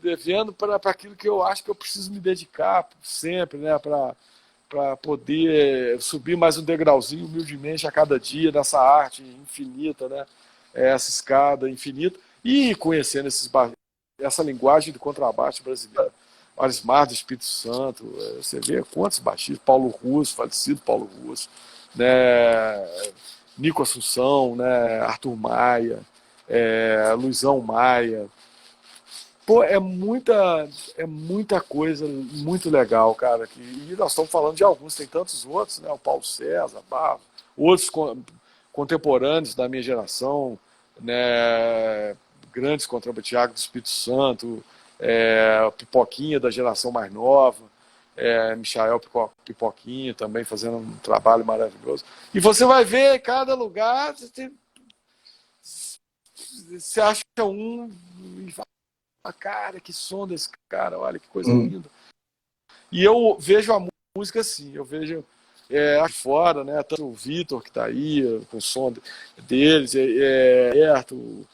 devendo para aquilo que eu acho que eu preciso me dedicar sempre, né? Para poder subir mais um degrauzinho humildemente a cada dia nessa arte infinita, né? Essa escada infinita, e conhecendo essa linguagem do contrabaixo brasileiro. Arismar do Espírito Santo, você vê quantos baixistas, Paulo Russo, falecido Paulo Russo, né? Nico Assunção, né? Arthur Maia, Luizão Maia. Pô, é muita coisa muito legal, cara. E nós estamos falando de alguns, tem tantos outros, né? O Paulo César, Barro, outros contemporâneos da minha geração, né? Grandes contrabaixistas, Thiago do Espírito Santo, Pipoquinha da geração mais nova, Michael Pipoquinha também fazendo um trabalho maravilhoso. E você vai ver em cada lugar, você acha um e fala, cara, que som desse cara, olha que coisa linda. E eu vejo a música assim, eu vejo fora, né? Tanto o Vitor que está aí, com o som deles, Herto,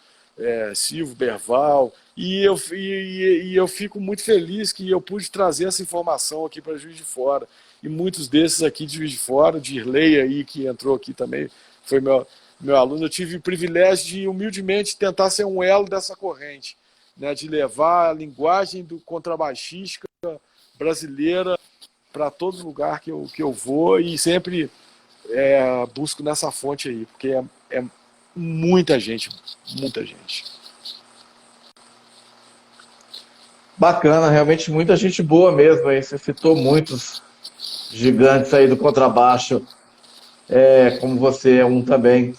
Silvio, Berval, e eu fico muito feliz que eu pude trazer essa informação aqui para Juiz de Fora. E muitos desses aqui de Juiz de Fora, o Dirley aí, que entrou aqui também, foi meu aluno, eu tive o privilégio de humildemente tentar ser um elo dessa corrente, né, de levar a linguagem do contrabaixística brasileira para todo lugar que eu vou, e sempre busco nessa fonte aí, porque é muita gente, muita gente. Bacana, realmente muita gente boa mesmo aí. Você citou muitos gigantes aí do contrabaixo, como você é um também.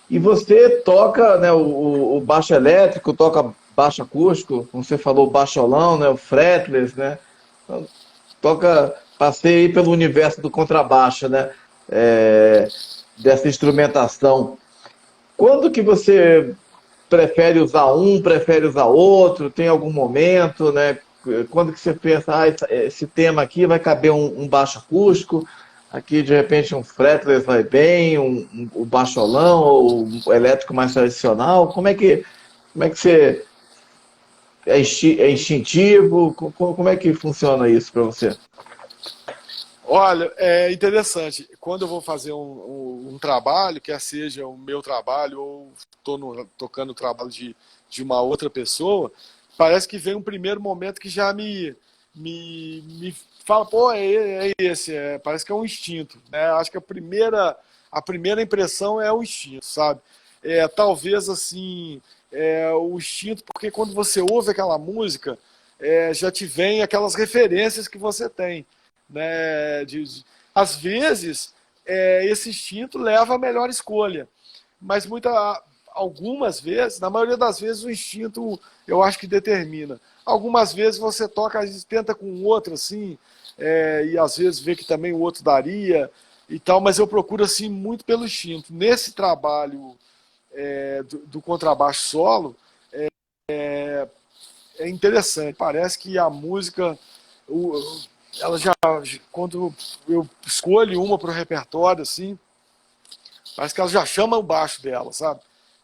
E você toca, né, o baixo elétrico, toca baixo acústico, como você falou, o baixolão, né, o fretless, né? Então, passei aí pelo universo do contrabaixo, né? Dessa instrumentação. Quando que você prefere usar prefere usar outro? Tem algum momento, né? Quando que você pensa, esse tema aqui vai caber um baixo acústico, aqui de repente um fretless vai bem, um baixolão ou um elétrico mais tradicional? Como é que você é instintivo? Como é que funciona isso para você? Olha, é interessante. Quando eu vou fazer um trabalho, quer seja o meu trabalho ou estou tocando o trabalho de uma outra pessoa, parece que vem um primeiro momento que já me fala, pô, é esse. Parece que é um instinto, né? Acho que a primeira impressão é o instinto, sabe? Talvez assim, o instinto, porque quando você ouve aquela música, já te vem aquelas referências que você tem, né? Às vezes, esse instinto leva a melhor escolha, mas algumas vezes, na maioria das vezes, o instinto eu acho que determina. Algumas vezes você toca, às vezes tenta com o outro assim, e às vezes vê que também o outro daria e tal, mas eu procuro assim muito pelo instinto. Nesse trabalho do contrabaixo solo, é interessante. Parece que a música, ela já, quando eu escolho uma para o repertório, assim, parece que ela já chama o baixo dela, sabe?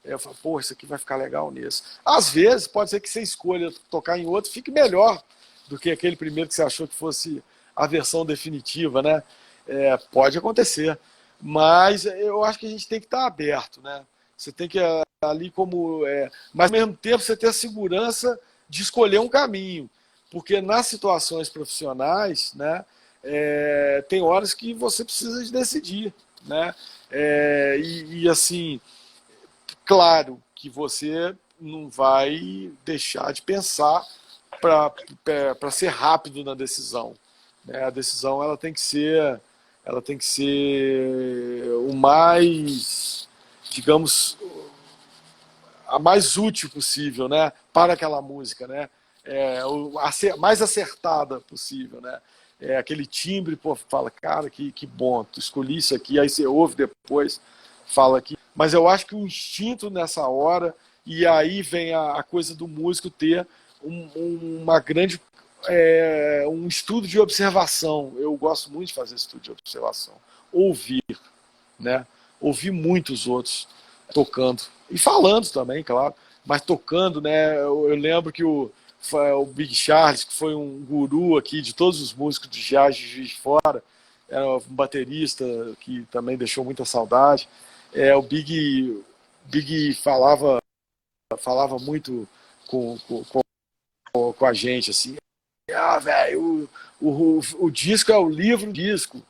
Eu falo, pô, isso aqui vai ficar legal nisso. Às vezes, pode ser que você escolha tocar em outro, fique melhor do que aquele primeiro que você achou que fosse a versão definitiva, né? Pode acontecer. Mas eu acho que a gente tem que estar aberto, né? Você tem que ali como... mas ao mesmo tempo você ter a segurança de escolher um caminho. Porque nas situações profissionais, né, tem horas que você precisa de decidir, né? E assim, claro que você não vai deixar de pensar para ser rápido na decisão, né? A decisão ela tem que ser o mais, digamos, a mais útil possível, né, para aquela música, né? Mais acertada possível, né? Aquele timbre, pô, fala, cara, que bom, tu escolhi isso aqui, aí você ouve depois, fala aqui. Mas eu acho que o instinto nessa hora, e aí vem a coisa do músico ter uma grande... um estudo de observação. Eu gosto muito de fazer estudo de observação. Ouvir, né? Ouvir muitos outros tocando. E falando também, claro. Mas tocando, né? Eu lembro que o Big Charles, que foi um guru aqui de todos os músicos de jazz de Juiz de Fora, era um baterista que também deixou muita saudade. O Big falava muito com a gente, assim, velho, o disco é o livro do disco.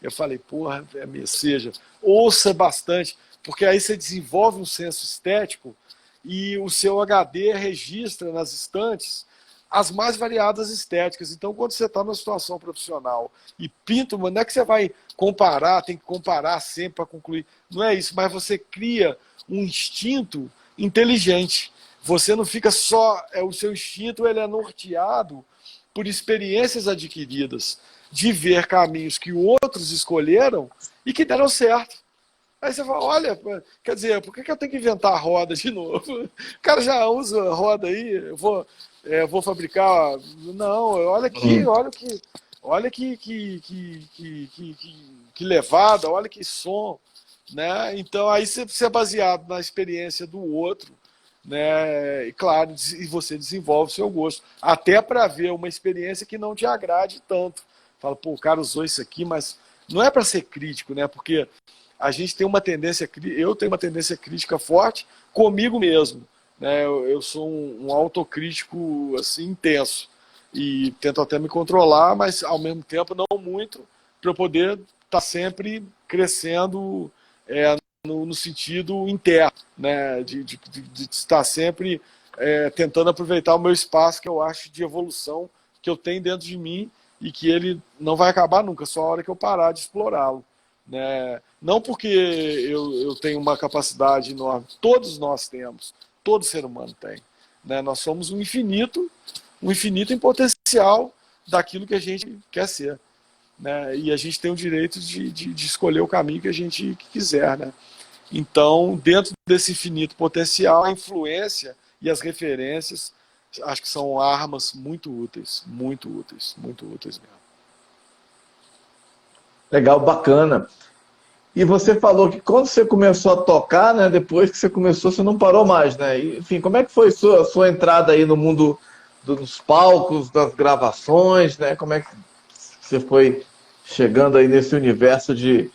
Eu falei, porra, seja, ouça bastante, porque aí você desenvolve um senso estético e o seu HD registra nas estantes as mais variadas estéticas. Então, quando você está numa situação profissional e pinta, não é que você vai comparar, tem que comparar sempre para concluir. Não é isso, mas você cria um instinto inteligente. Você não fica só... o seu instinto ele é norteado por experiências adquiridas, de ver caminhos que outros escolheram e que deram certo. Aí você fala, olha, quer dizer, por que eu tenho que inventar a roda de novo? O cara já usa a roda aí, eu vou fabricar... Não, olha aqui, olha que levada, olha que som, né? Então aí você é baseado na experiência do outro, né? E claro, e você desenvolve o seu gosto, até para ver uma experiência que não te agrade tanto. Fala, pô, o cara usou isso aqui, mas não é para ser crítico, né? Porque a gente tem uma tendência, eu tenho uma tendência crítica forte comigo mesmo, né? Eu sou um autocrítico assim intenso e tento até me controlar, mas ao mesmo tempo não muito, para eu poder estar sempre crescendo no sentido interno, né? De estar sempre tentando aproveitar o meu espaço, que eu acho de evolução que eu tenho dentro de mim e que ele não vai acabar nunca, só a hora que eu parar de explorá-lo, né? Não porque eu tenho uma capacidade enorme, todos nós temos, todo ser humano tem, né? Nós somos um infinito em potencial daquilo que a gente quer ser, né? E a gente tem o direito de escolher o caminho que a gente quiser, né? Então, dentro desse infinito potencial, a influência e as referências acho que são armas muito úteis, muito úteis, muito úteis mesmo. Legal, bacana. E você falou que quando você começou a tocar, né, depois que você começou, você não parou mais, né? E, enfim, como é que foi sua entrada aí no mundo dos palcos, das gravações, né? Como é que você foi chegando aí nesse universo de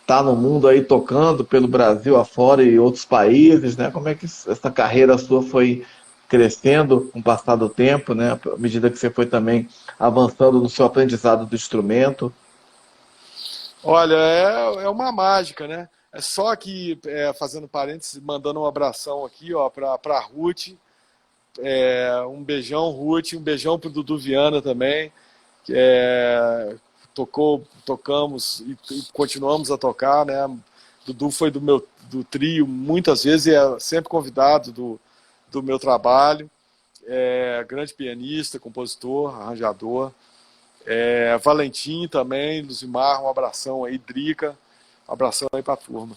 estar no mundo aí tocando pelo Brasil afora e outros países, né? Como é que essa carreira sua foi crescendo com o passar do tempo, né? À medida que você foi também avançando no seu aprendizado do instrumento? Olha, é uma mágica, né? É só que, fazendo parênteses, mandando um abração aqui, ó, pra Ruth. Um beijão, Ruth, um beijão pro Dudu Viana também. Tocamos e continuamos a tocar, né? Dudu foi do trio muitas vezes e é sempre convidado do meu trabalho. Grande pianista, compositor, arranjador. Valentim também, Luzimar, um abração aí, Drica, um abração aí pra turma.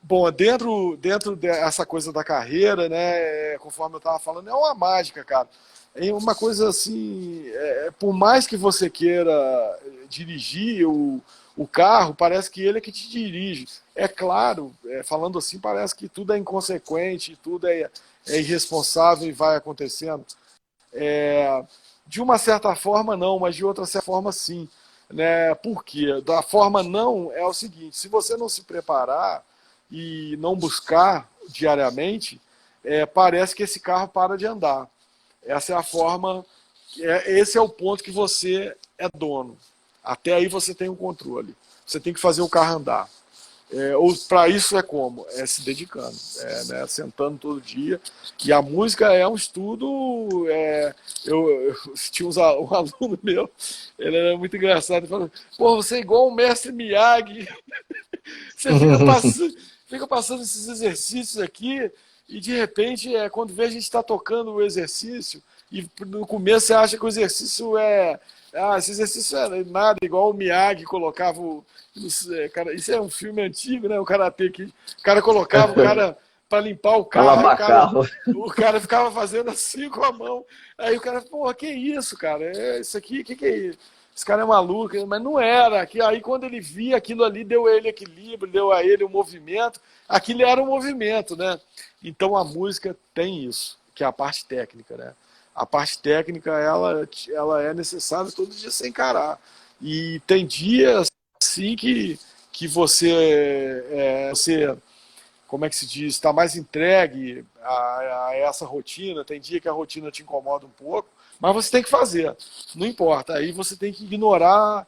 Bom, dentro dessa coisa da carreira, né, conforme eu estava falando, é uma mágica, cara. É uma coisa assim, por mais que você queira dirigir o carro, parece que ele é que te dirige. É claro, falando assim, parece que tudo é inconsequente, tudo é irresponsável e vai acontecendo. De uma certa forma não, mas de outra certa forma sim. Né? Por quê? Da forma não é o seguinte, se você não se preparar e não buscar diariamente, parece que esse carro para de andar. Essa é a forma, esse é o ponto que você é dono. Até aí você tem um controle. Você tem que fazer o carro andar. Ou para isso é como? É se dedicando, né, sentando todo dia. E a música é um estudo. Eu tinha um aluno meu, ele era muito engraçado, ele falou: pô, você é igual o mestre Miyagi, você fica passando esses exercícios aqui, e de repente, quando vê a gente está tocando o exercício, e no começo você acha que o exercício esse exercício é nada, igual o Miyagi colocava cara, isso é um filme antigo, né? O karatê que o cara colocava o cara para limpar o carro, o cara ficava fazendo assim com a mão. Aí o cara, pô, que isso, cara? Isso aqui, que é isso? Esse cara é maluco, mas não era. Aí quando ele via aquilo ali, deu a ele equilíbrio, deu a ele o movimento. Aquilo era um movimento, né? Então a música tem isso, que é a parte técnica, né? A parte técnica, ela é necessária todo dia sem encarar. E tem dias, assim, que você, como é que se diz, está mais entregue a essa rotina. Tem dia que a rotina te incomoda um pouco, mas você tem que fazer, não importa. Aí você tem que ignorar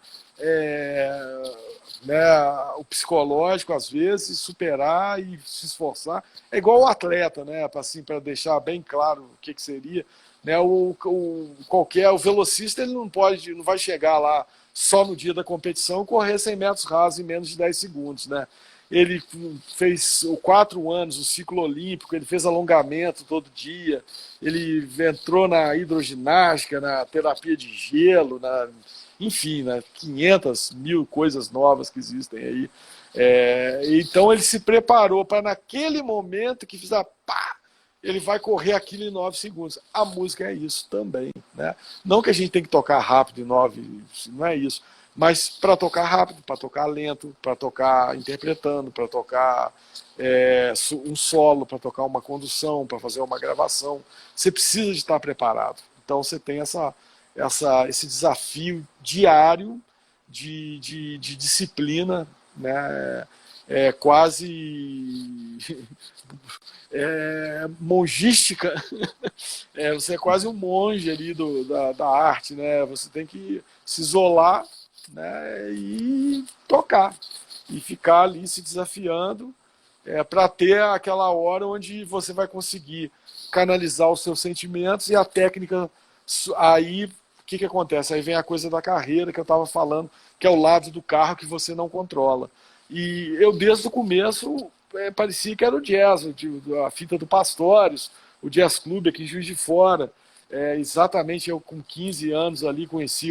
né, o psicológico, às vezes, superar e se esforçar. É igual o atleta, né, para deixar bem claro o que seria. Né, o velocista, ele não vai chegar lá só no dia da competição correr 100 metros rasos em menos de 10 segundos. Né? Ele fez 4 anos, o ciclo olímpico, ele fez alongamento todo dia, ele entrou na hidroginástica, na terapia de gelo, enfim, né, 500 mil coisas novas que existem aí. Então ele se preparou para naquele momento que fizer pá, ele vai correr aquilo em 9 segundos. A música é isso também. Né? Não que a gente tem que tocar rápido em 9, não é isso. Mas para tocar rápido, para tocar lento, para tocar interpretando, para tocar um solo, para tocar uma condução, para fazer uma gravação, você precisa de estar preparado. Então você tem esse desafio diário de disciplina, né? Quase mongística. Você é quase um monge ali da arte, né? Você tem que se isolar, né, e tocar e ficar ali se desafiando para ter aquela hora onde você vai conseguir canalizar os seus sentimentos e a técnica. Aí o que acontece? Aí vem a coisa da carreira que eu estava falando, que é o lado do carro que você não controla. E eu, desde o começo, parecia que era o jazz, a fita do Pastorius, o Jazz Club aqui em Juiz de Fora. Exatamente, eu com 15 anos ali conheci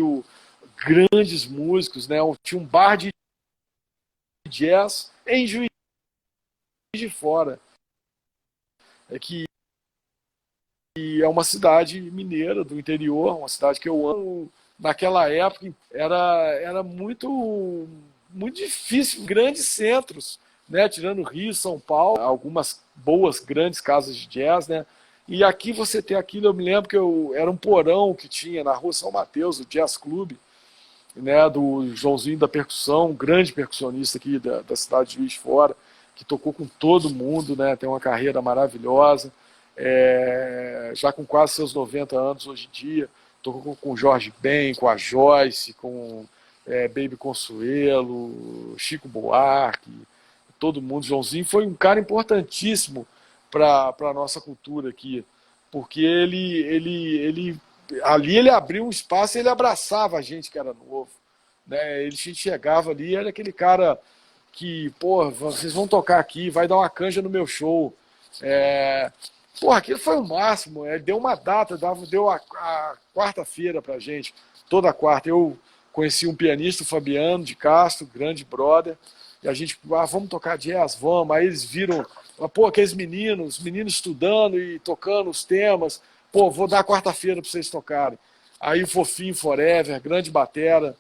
grandes músicos, né? Tinha um bar de jazz em Juiz de Fora, que é uma cidade mineira do interior, uma cidade que eu amo. Naquela época era muito difícil, grandes centros, né? Tirando Rio, São Paulo, algumas boas, grandes casas de jazz, né? E aqui você tem aquilo, eu me lembro que era um porão que tinha na rua São Mateus, o Jazz Club, né, do Joãozinho da Percussão, um grande percussionista aqui da cidade de Juiz de Fora, que tocou com todo mundo, né, tem uma carreira maravilhosa, já com quase seus 90 anos hoje em dia, tocou com o Jorge Ben, com a Joyce, com Baby Consuelo, Chico Buarque, todo mundo. Joãozinho foi um cara importantíssimo para a nossa cultura aqui, porque ele ali ele abriu um espaço e ele abraçava a gente que era novo. Né? A gente chegava ali, era aquele cara que, pô, vocês vão tocar aqui, vai dar uma canja no meu show. Porra, aquilo foi o máximo. Ele deu uma data, deu a quarta-feira pra gente, toda quarta. Eu conheci um pianista, o Fabiano de Castro, grande brother, e a gente, vamos tocar jazz, vamos. Aí eles viram, pô, aqueles meninos estudando e tocando os temas. Pô, vou dar quarta-feira para vocês tocarem. Aí o Fofinho Forever, grande batera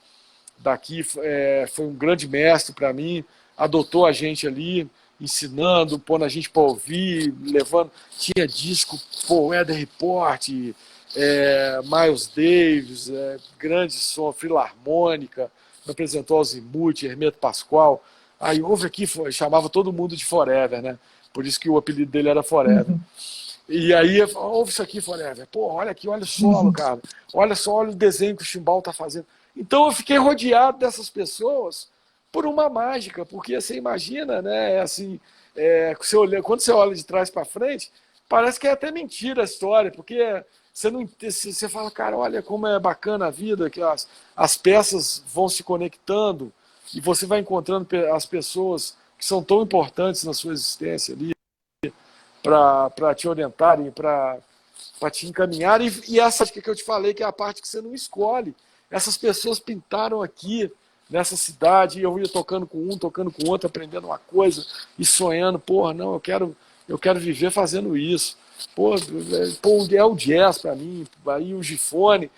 daqui, foi um grande mestre para mim, adotou a gente ali ensinando, pondo a gente para ouvir, levando. Tinha disco, pô, Weather Report, Miles Davis, grande som, Filarmônica, me apresentou Azimuth, Hermeto Pascoal. Aí ouve aqui, chamava todo mundo de Forever, né? Por isso que o apelido dele era Forever. E aí, ouve isso aqui, Forever. Pô, olha aqui, olha o solo, cara. Olha só, olha o desenho que o Chimbal tá fazendo. Então eu fiquei rodeado dessas pessoas por uma mágica, porque você imagina, né? Assim, quando você olha de trás para frente, parece que é até mentira a história, porque você não, você fala, cara, olha como é bacana a vida, que as peças vão se conectando e você vai encontrando as pessoas que são tão importantes na sua existência ali para te orientarem, para te encaminhar. E essa que eu te falei, que é a parte que você não escolhe. Essas pessoas pintaram aqui, nessa cidade, e eu ia tocando com um, tocando com outro, aprendendo uma coisa e sonhando, porra, não, eu quero viver fazendo isso. Pô, é o jazz para mim. Aí o Gifone,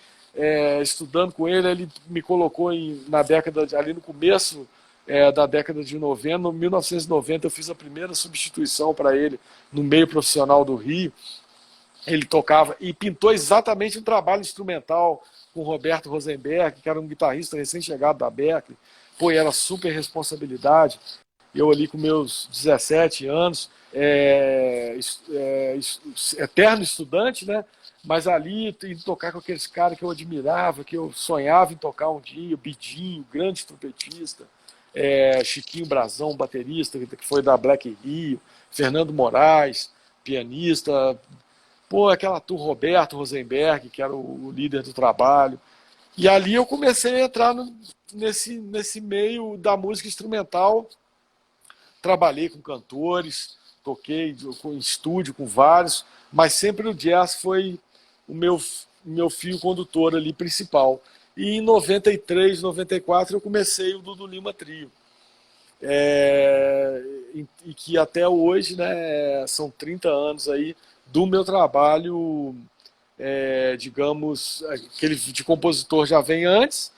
estudando com ele, ele me colocou na década, ali no começo da década de 90, no 1990 eu fiz a primeira substituição para ele no meio profissional do Rio. Ele tocava e pintou exatamente um trabalho instrumental com o Roberto Rosenberg, que era um guitarrista recém-chegado da Berkeley. Pô, e era super responsabilidade. Eu ali com meus 17 anos, eterno estudante, né? Mas ali indo tocar com aqueles caras que eu admirava, que eu sonhava em tocar um dia, o Bidinho, grande trompetista, Chiquinho Brazão, baterista, que foi da Black Rio, Fernando Moraes, pianista, pô, aquela turma, Roberto Rosenberg, que era o líder do trabalho. E ali eu comecei a entrar nesse meio da música instrumental. Trabalhei com cantores, toquei em estúdio com vários, mas sempre o jazz foi o meu fio condutor ali principal. E em 93, 94 eu comecei o Dudu Lima Trio. E que até hoje, né, são 30 anos aí do meu trabalho, digamos, aquele de compositor já vem antes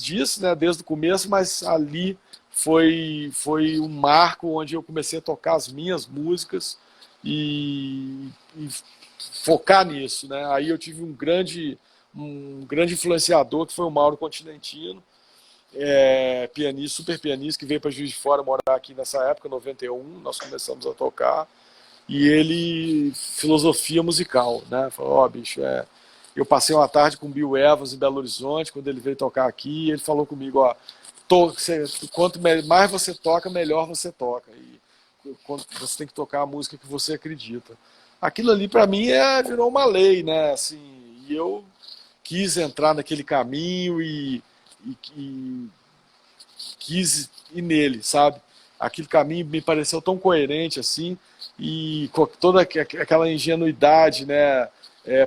disso, né, desde o começo, mas ali foi um marco onde eu comecei a tocar as minhas músicas e focar nisso, né? Aí eu tive um grande influenciador que foi o Mauro Continentino, pianista, super pianista, que veio para Juiz de Fora morar aqui nessa época, 91, nós começamos a tocar. E ele, filosofia musical, né? Falou, ó, bicho, eu passei uma tarde com o Bill Evans em Belo Horizonte, quando ele veio tocar aqui, ele falou comigo, ó, quanto mais você toca, melhor você toca. E você tem que tocar a música que você acredita. Aquilo ali, para mim, virou uma lei, né? Assim, e eu quis entrar naquele caminho e quis ir nele, sabe? Aquele caminho me pareceu tão coerente assim, e com toda aquela ingenuidade, né,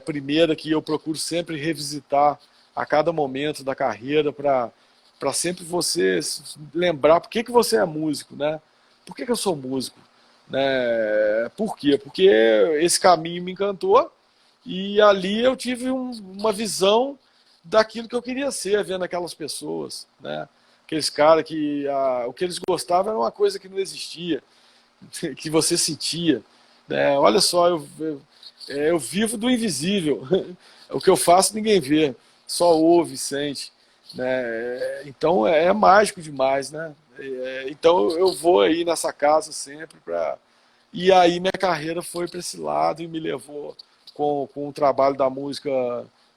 primeira, que eu procuro sempre revisitar a cada momento da carreira para sempre você lembrar por que você é músico, né? Por que eu sou músico? Né? Por quê? Porque esse caminho me encantou e ali eu tive uma visão daquilo que eu queria ser, vendo aquelas pessoas, né? Aqueles caras que o que eles gostavam era uma coisa que não existia, que você sentia, né? Olha só, eu vivo do invisível. O que eu faço ninguém vê, só ouve, sente, né? Então é mágico demais, né? Então eu vou aí nessa casa sempre para. E aí minha carreira foi para esse lado e me levou com o trabalho da música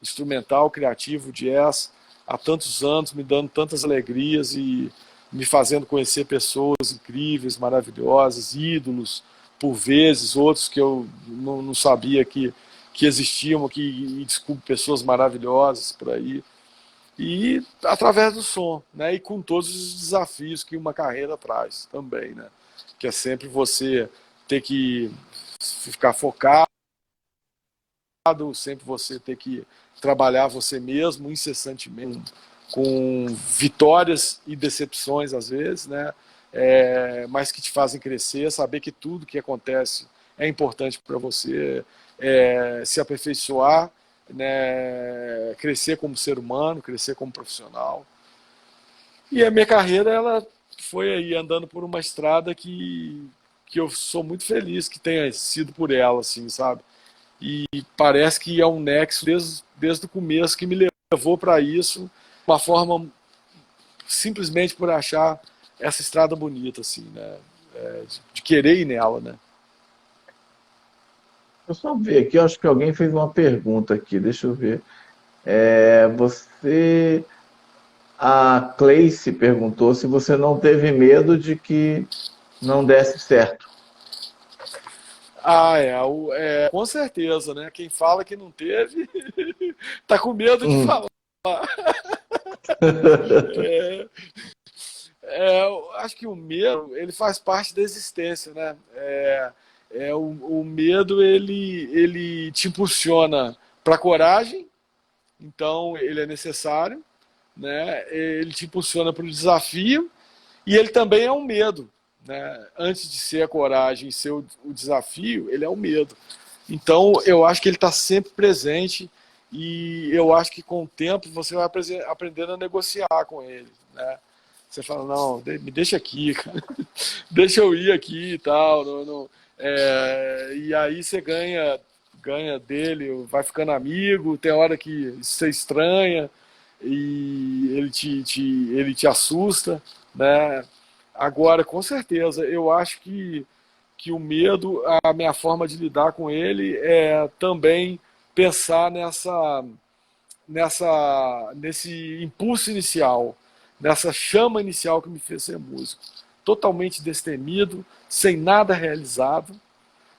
instrumental, criativo, jazz, há tantos anos, me dando tantas alegrias e me fazendo conhecer pessoas incríveis, maravilhosas, ídolos, por vezes, outros que eu não sabia que existiam, e descubro pessoas maravilhosas por aí. E através do som, né? E com todos os desafios que uma carreira traz também, né? Que é sempre você ter que ficar focado, sempre você ter que trabalhar você mesmo incessantemente, com vitórias e decepções às vezes, né? Mas que te fazem crescer, saber que tudo que acontece é importante para você, se aperfeiçoar, né? Crescer como ser humano, crescer como profissional. E a minha carreira ela foi aí andando por uma estrada que que eu sou muito feliz que tenha sido por ela, assim, sabe? E parece que é um nexo desde o começo que me levou para isso, uma forma simplesmente por achar essa estrada bonita, assim, né? De querer ir nela, né? Eu só ver aqui, eu acho que alguém fez uma pergunta aqui, deixa eu ver. Você, a Cleice perguntou se você não teve medo de que não desse certo. Ah, com certeza, né? Quem fala que não teve, tá com medo de Hum. falar. É, eu acho que o medo, ele faz parte da existência, né? O medo, ele te impulsiona para coragem, então ele é necessário, né? Ele te impulsiona para o desafio e ele também é um medo, né? Antes de ser a coragem e ser o desafio, ele é o medo. Então eu acho que ele está sempre presente e eu acho que com o tempo você vai aprendendo a negociar com ele, né? Você fala, não, me deixa aqui, cara. Deixa eu ir aqui e tal. E aí você ganha dele, vai ficando amigo, tem hora que você estranha e ele te assusta, né? Agora, com certeza, eu acho que o medo, a minha forma de lidar com ele é também pensar nesse impulso inicial, nessa chama inicial que me fez ser músico. Totalmente destemido, sem nada realizado,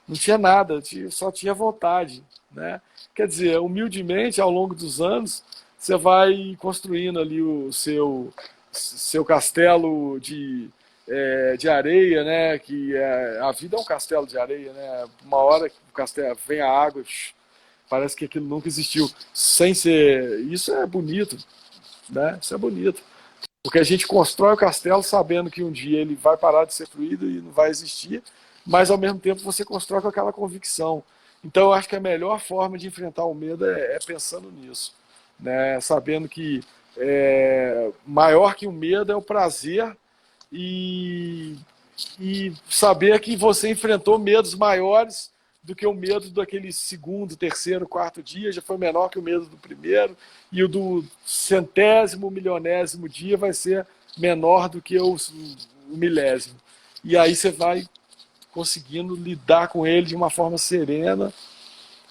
não tinha nada, só tinha vontade, né? Quer dizer, humildemente, ao longo dos anos, você vai construindo ali o seu castelo de areia, né? A vida é um castelo de areia, né? Uma hora que o castelo vem a água, parece que aquilo nunca existiu. Sem ser, isso é bonito, né? Isso é bonito, porque a gente constrói o castelo sabendo que um dia ele vai parar de ser construído e não vai existir, mas ao mesmo tempo você constrói com aquela convicção. Então eu acho que a melhor forma de enfrentar o medo é pensando nisso, né? Sabendo que maior que o medo é o prazer e, e saber que você enfrentou medos maiores do que o medo daquele segundo, terceiro, quarto dia, já foi menor que o medo do primeiro, e o do centésimo, milionésimo dia vai ser menor do que o milésimo. E aí você vai conseguindo lidar com ele de uma forma serena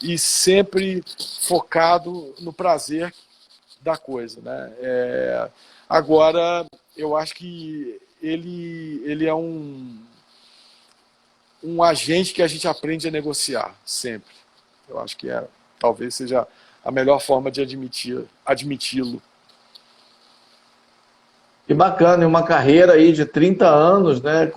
e sempre focado no prazer da coisa, né? Agora, eu acho que ele é um agente que a gente aprende a negociar sempre. Eu acho que talvez seja a melhor forma de admiti-lo. Que bacana, e uma carreira aí de 30 anos, né,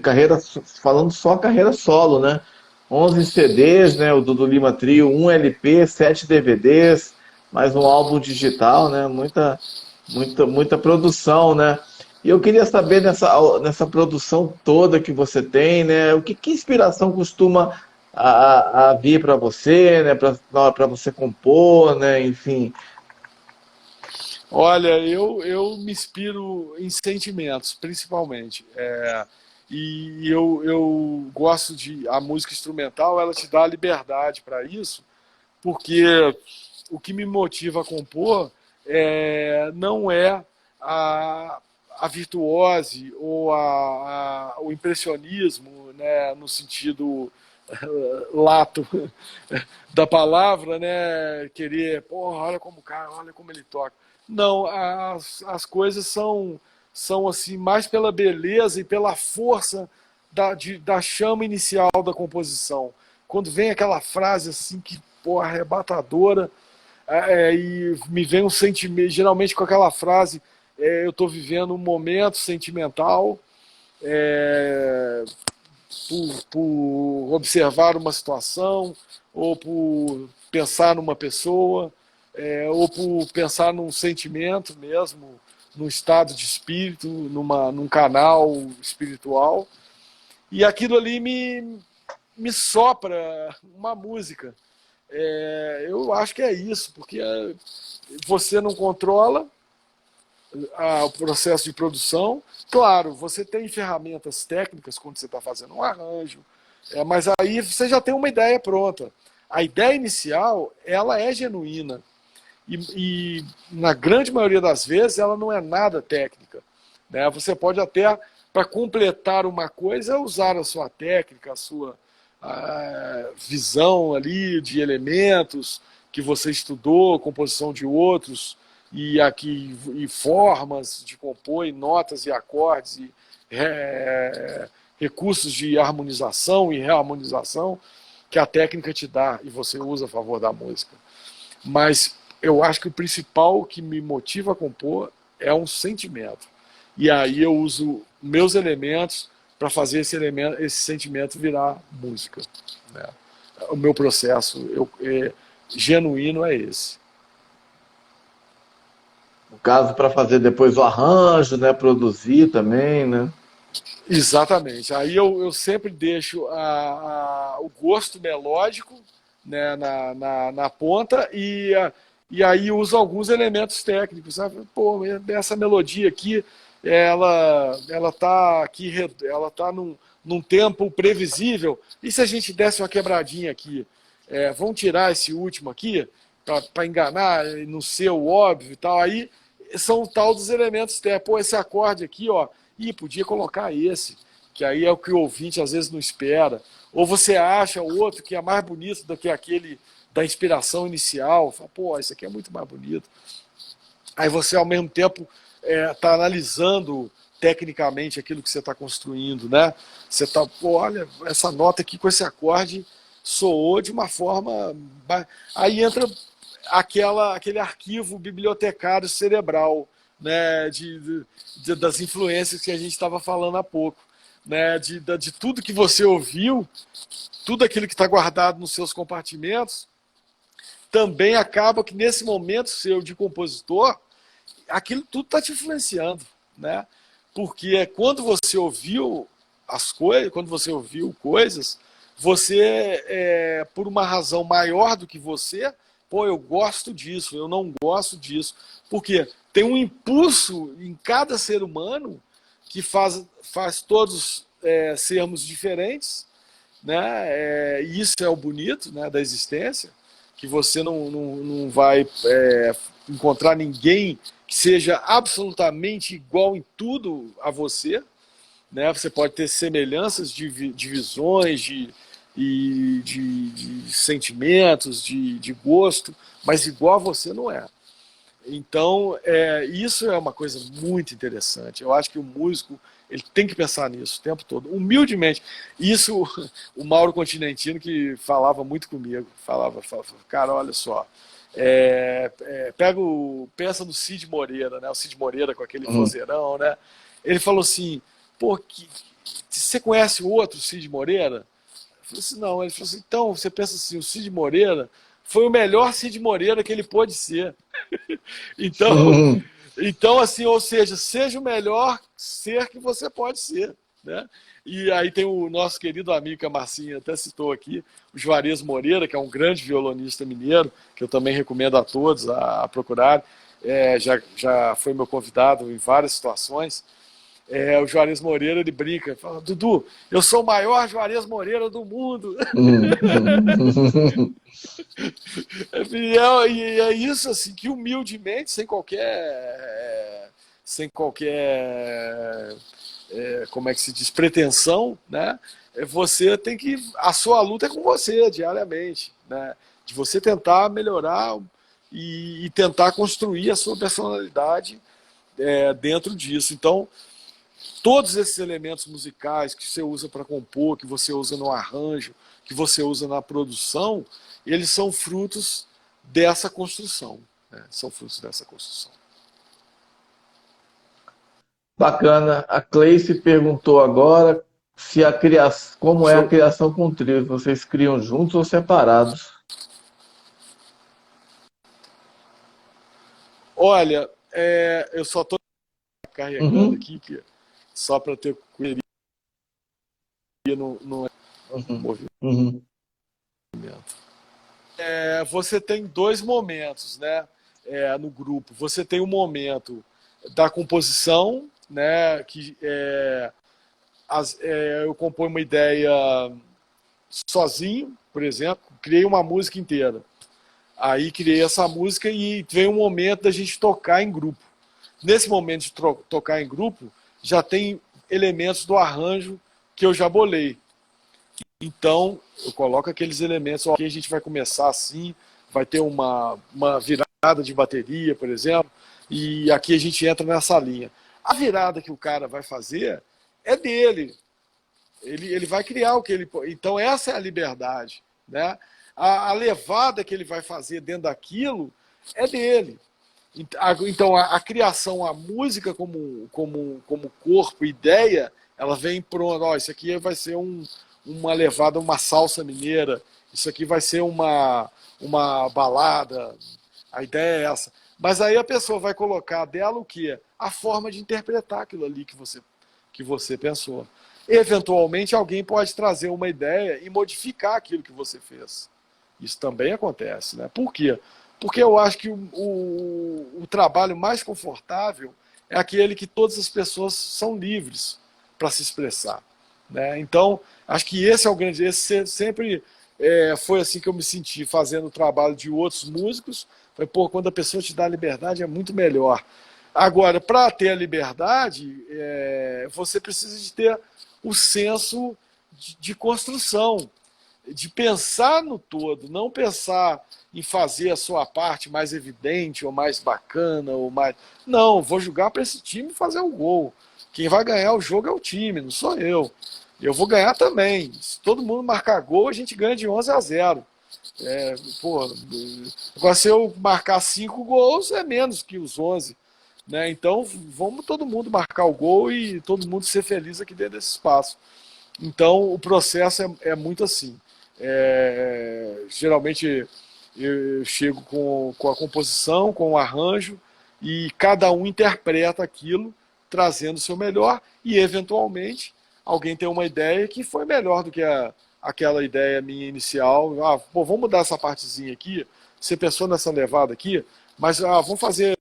carreira, falando só carreira solo, né? 11 CDs, né, o Dudu Lima Trio, um LP, 7 DVDs, mais um álbum digital, né? Muita produção, né? E eu queria saber nessa produção toda que você tem, né? Que inspiração costuma a vir para você, né? Para você compor, né? Enfim. Olha, eu me inspiro em sentimentos, principalmente. E eu gosto de. A música instrumental, ela te dá liberdade para isso, porque o que me motiva a compor não é a, a virtuose ou o impressionismo, né, no sentido lato da palavra, né, querer, porra, olha como o cara, olha como ele toca. Não, as coisas são assim mais pela beleza e pela força da chama inicial da composição. Quando vem aquela frase assim que, porra, arrebatadora, e me vem um sentimento, geralmente com aquela frase, eu estou vivendo um momento sentimental, é, por observar uma situação, ou por pensar numa pessoa, ou por pensar num sentimento mesmo, num estado de espírito, num canal espiritual. E aquilo ali me sopra uma música. Eu acho que é isso, porque você não controla, o processo de produção. Claro, você tem ferramentas técnicas quando você está fazendo um arranjo, mas aí você já tem uma ideia pronta. A ideia inicial, ela é genuína. E na grande maioria das vezes, ela não é nada técnica, né? Você pode até, para completar uma coisa, usar a sua técnica, a sua visão ali de elementos que você estudou, composição de outros, e formas de compor, e notas e acordes, e recursos de harmonização e reharmonização que a técnica te dá e você usa a favor da música. Mas eu acho que o principal que me motiva a compor é um sentimento. E aí eu uso meus elementos para fazer esse sentimento virar música, né? O meu processo genuíno é esse. No caso, para fazer depois o arranjo, né? Produzir também, né? Exatamente. Aí eu sempre deixo o gosto melódico, né, na ponta e aí uso alguns elementos técnicos. Sabe? Pô, essa melodia aqui, ela tá aqui, ela tá num tempo previsível. E se a gente desse uma quebradinha aqui? Vamos tirar esse último aqui para enganar, não ser o óbvio e tal. Aí são o tal dos elementos técnicos. Pô, esse acorde aqui, ó. Podia colocar esse, que aí é o que o ouvinte às vezes não espera. Ou você acha outro que é mais bonito do que aquele da inspiração inicial. Fala, pô, esse aqui é muito mais bonito. Aí você, ao mesmo tempo, está analisando tecnicamente aquilo que você está construindo, né? Você está, pô, olha, essa nota aqui com esse acorde soou de uma forma... Aí entra aquele arquivo bibliotecário cerebral, né, das influências que a gente estava falando há pouco, né, de tudo que você ouviu, tudo aquilo que está guardado nos seus compartimentos, também acaba que nesse momento seu de compositor, aquilo tudo está te influenciando, né? Porque quando você ouviu as coisas, quando você ouviu coisas, você, por uma razão maior do que você, pô, eu gosto disso, eu não gosto disso. Por quê? Tem um impulso em cada ser humano que faz todos sermos diferentes, né? E isso é o bonito, né, da existência, que você não vai encontrar ninguém que seja absolutamente igual em tudo a você, né? Você pode ter semelhanças de visões, de sentimentos, de gosto, mas igual a você não é. Então, isso é uma coisa muito interessante. Eu acho que o músico ele tem que pensar nisso o tempo todo, humildemente. Isso, o Mauro Continentino, que falava muito comigo, falava cara, olha só, pensa no Cid Moreira, né? O Cid Moreira com aquele vozeirão, né? Ele falou assim, pô, você conhece o outro Cid Moreira? Eu falei assim, não. Ele falou assim, então, você pensa assim, o Cid Moreira foi o melhor Cid Moreira que ele pôde ser. Então, assim, ou seja o melhor ser que você pode ser, né? E aí tem o nosso querido amigo que a Marcinha até citou aqui, o Juarez Moreira, que é um grande violonista mineiro, que eu também recomendo a todos a procurar. Já foi meu convidado em várias situações. O Juarez Moreira, ele brinca, fala, Dudu, eu sou o maior Juarez Moreira do mundo. E é isso, assim, que humildemente, sem qualquer como é que se diz, pretensão, né? Você tem que, a sua luta é com você diariamente, né? De você tentar melhorar e tentar construir a sua personalidade dentro disso. Então, todos esses elementos musicais que você usa para compor, que você usa no arranjo, que você usa na produção, eles são frutos dessa construção, né? São frutos dessa construção. Bacana. A Cleice perguntou agora se como é a criação com trios. Vocês criam juntos ou separados? Olha, eu só estou carregando aqui, só para ter correria no movimento. Você tem dois momentos, né, no grupo. Você tem um momento da composição, né, eu componho uma ideia sozinho, por exemplo, criei uma música inteira. Aí criei essa música e veio um momento da gente tocar em grupo. Nesse momento de tocar em grupo, já tem elementos do arranjo que eu já bolei. Então, eu coloco aqueles elementos, aqui a gente vai começar assim, vai ter uma virada de bateria, por exemplo, e aqui a gente entra nessa linha. A virada que o cara vai fazer é dele. Ele vai criar o que ele... Então, essa é a liberdade, né? A levada que ele vai fazer dentro daquilo é dele. Então, a criação, a música como corpo, ideia, ela vem pronta. Ó, isso aqui vai ser uma levada, uma salsa mineira. Isso aqui vai ser uma balada. A ideia é essa. Mas aí a pessoa vai colocar dela o quê? A forma de interpretar aquilo ali que você pensou. Eventualmente, alguém pode trazer uma ideia e modificar aquilo que você fez. Isso também acontece, né? Por quê? Porque eu acho que o trabalho mais confortável é aquele que todas as pessoas são livres para se expressar, né? Então, acho que esse é o grande... Esse sempre foi assim que eu me senti fazendo o trabalho de outros músicos. Falei, pô, quando a pessoa te dá liberdade é muito melhor. Agora, para ter a liberdade, você precisa de ter o senso de construção, de pensar no todo, não pensar em fazer a sua parte mais evidente, ou mais bacana, ou mais... Não, vou jogar para esse time fazer o gol. Quem vai ganhar o jogo é o time, não sou eu. Eu vou ganhar também. Se todo mundo marcar gol, a gente ganha de 11-0. Agora, se eu marcar 5 gols, é menos que os 11. Né? Então, vamos todo mundo marcar o gol e todo mundo ser feliz aqui dentro desse espaço. Então, o processo é muito assim. Geralmente eu chego com a composição, com o arranjo, e cada um interpreta aquilo, trazendo o seu melhor, e eventualmente alguém tem uma ideia que foi melhor do que aquela ideia minha inicial. Pô, vamos mudar essa partezinha aqui, você pensou nessa levada aqui, mas vamos fazer,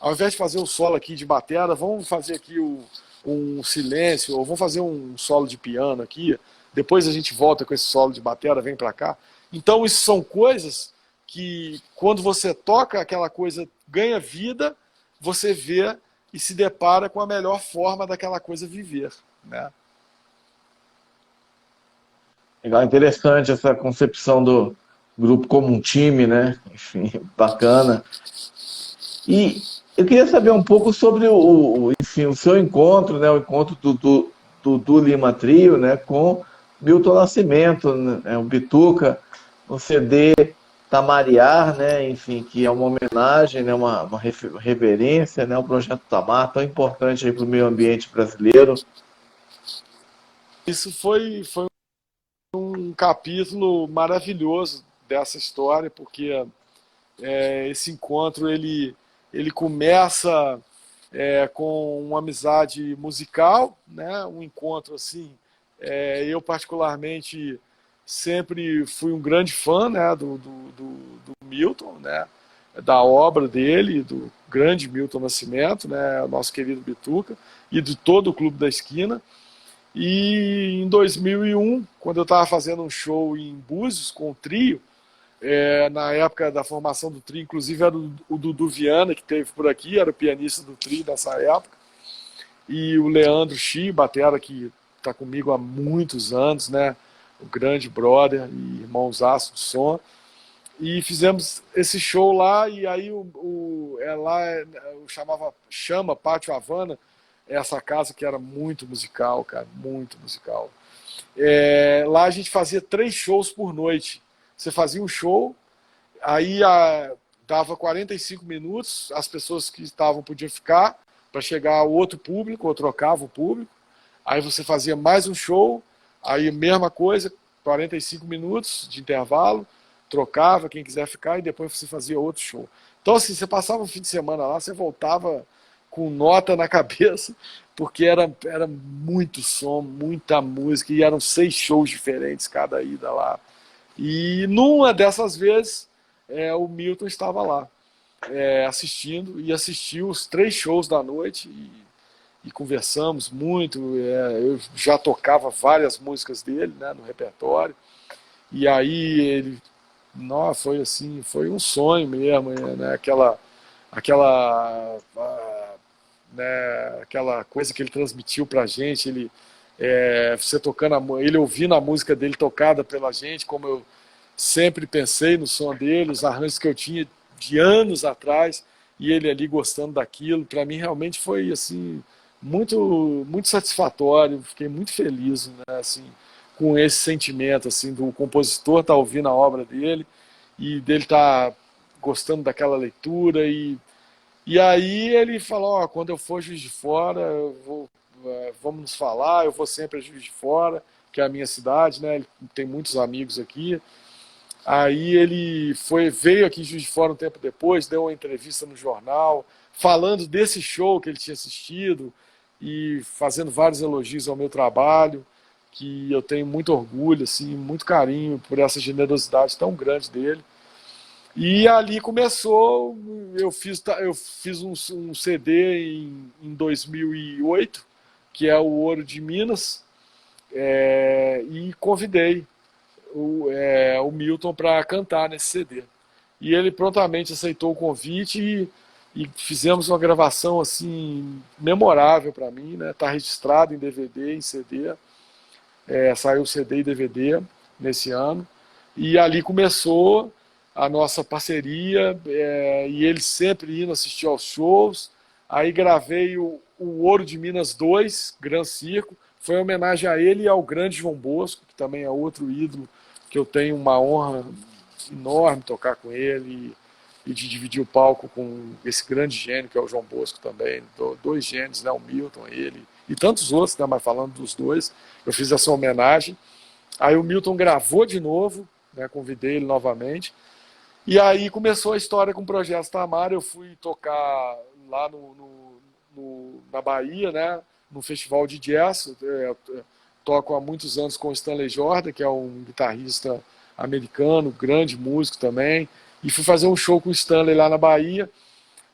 ao invés de fazer o solo aqui de batera, vamos fazer aqui um silêncio, ou vamos fazer um solo de piano aqui, depois a gente volta com esse solo de batera, vem pra cá. Então isso são coisas que quando você toca, aquela coisa ganha vida, você vê e se depara com a melhor forma daquela coisa viver, né? Legal, interessante essa concepção do grupo como um time, né? Enfim, bacana. E eu queria saber um pouco sobre enfim, o seu encontro, né? O encontro do Lima Trio, né? Com Milton Nascimento, né? O Bituca, no CD Tamariar, né? Enfim, que é uma homenagem, né? Uma reverência, né? O projeto Tamar, tão importante para o meio ambiente brasileiro. Isso foi um capítulo maravilhoso dessa história, porque esse encontro ele começa com uma amizade musical, né? Um encontro assim. Eu particularmente sempre fui um grande fã, né, do Milton, né, da obra dele, do grande Milton Nascimento, né, nosso querido Bituca, e de todo o Clube da Esquina. E em 2001, quando eu estava fazendo um show em Búzios com o trio, na época da formação do trio, inclusive era o Dudu Viana, que teve por aqui, era o pianista do trio nessa época, e o Leandro Chi, batera, que está comigo há muitos anos, né, o grande brother e irmãozaço do som, e fizemos esse show lá, e aí chama Pátio Havana, essa casa que era muito musical, cara, muito musical. Lá a gente fazia 3 shows por noite. Você fazia um show, aí dava 45 minutos, as pessoas que estavam podiam ficar para chegar o outro público, ou trocava o público. Aí você fazia mais um show, aí mesma coisa, 45 minutos de intervalo, trocava quem quiser ficar e depois você fazia outro show. Então assim, você passava um fim de semana lá, você voltava com nota na cabeça, porque era muito som, muita música, e eram 6 shows diferentes cada ida lá. E numa dessas vezes, o Milton estava lá. assistindo, e assisti os 3 shows da noite e conversamos muito. Eu já tocava várias músicas dele, né, no repertório, e aí ele, nossa, foi assim, foi um sonho mesmo, né, aquela coisa que ele transmitiu pra gente, você tocando ele ouvindo a música dele tocada pela gente, como eu sempre pensei no som dele, os arranjos que eu tinha de anos atrás, e ele ali gostando daquilo, para mim realmente foi assim muito satisfatório. Fiquei muito feliz, né, assim, com esse sentimento assim do compositor estar ouvindo a obra dele e dele estar gostando daquela leitura. E aí ele falou: ó, quando eu for Juiz de Fora, vamos nos falar, eu vou sempre a Juiz de Fora, que é a minha cidade, né? Ele tem muitos amigos aqui. Aí ele veio aqui em Juiz de Fora um tempo depois, deu uma entrevista no jornal, falando desse show que ele tinha assistido e fazendo vários elogios ao meu trabalho, que eu tenho muito orgulho, assim, muito carinho por essa generosidade tão grande dele. E ali começou, eu fiz um CD em 2008, que é o Ouro de Minas, e convidei o Milton para cantar nesse CD. E ele prontamente aceitou o convite e fizemos uma gravação assim memorável para mim, né? Tá registrado em DVD, em CD, saiu CD e DVD nesse ano, e ali começou a nossa parceria, e ele sempre indo assistir aos shows. Aí gravei o Ouro de Minas 2, Gran Circo, foi em homenagem a ele e ao grande João Bosco, que também é outro ídolo, que eu tenho uma honra enorme tocar com ele e de dividir o palco com esse grande gênio que é o João Bosco também, 2 gênios, né, o Milton, ele e tantos outros, né, mas falando dos 2, eu fiz essa homenagem. Aí o Milton gravou de novo, né, convidei ele novamente, e aí começou a história com o Projeto Tamar. Eu fui tocar lá na Bahia, né, no festival de jazz. Toco há muitos anos com o Stanley Jordan, que é um guitarrista americano, grande músico também, e fui fazer um show com o Stanley lá na Bahia.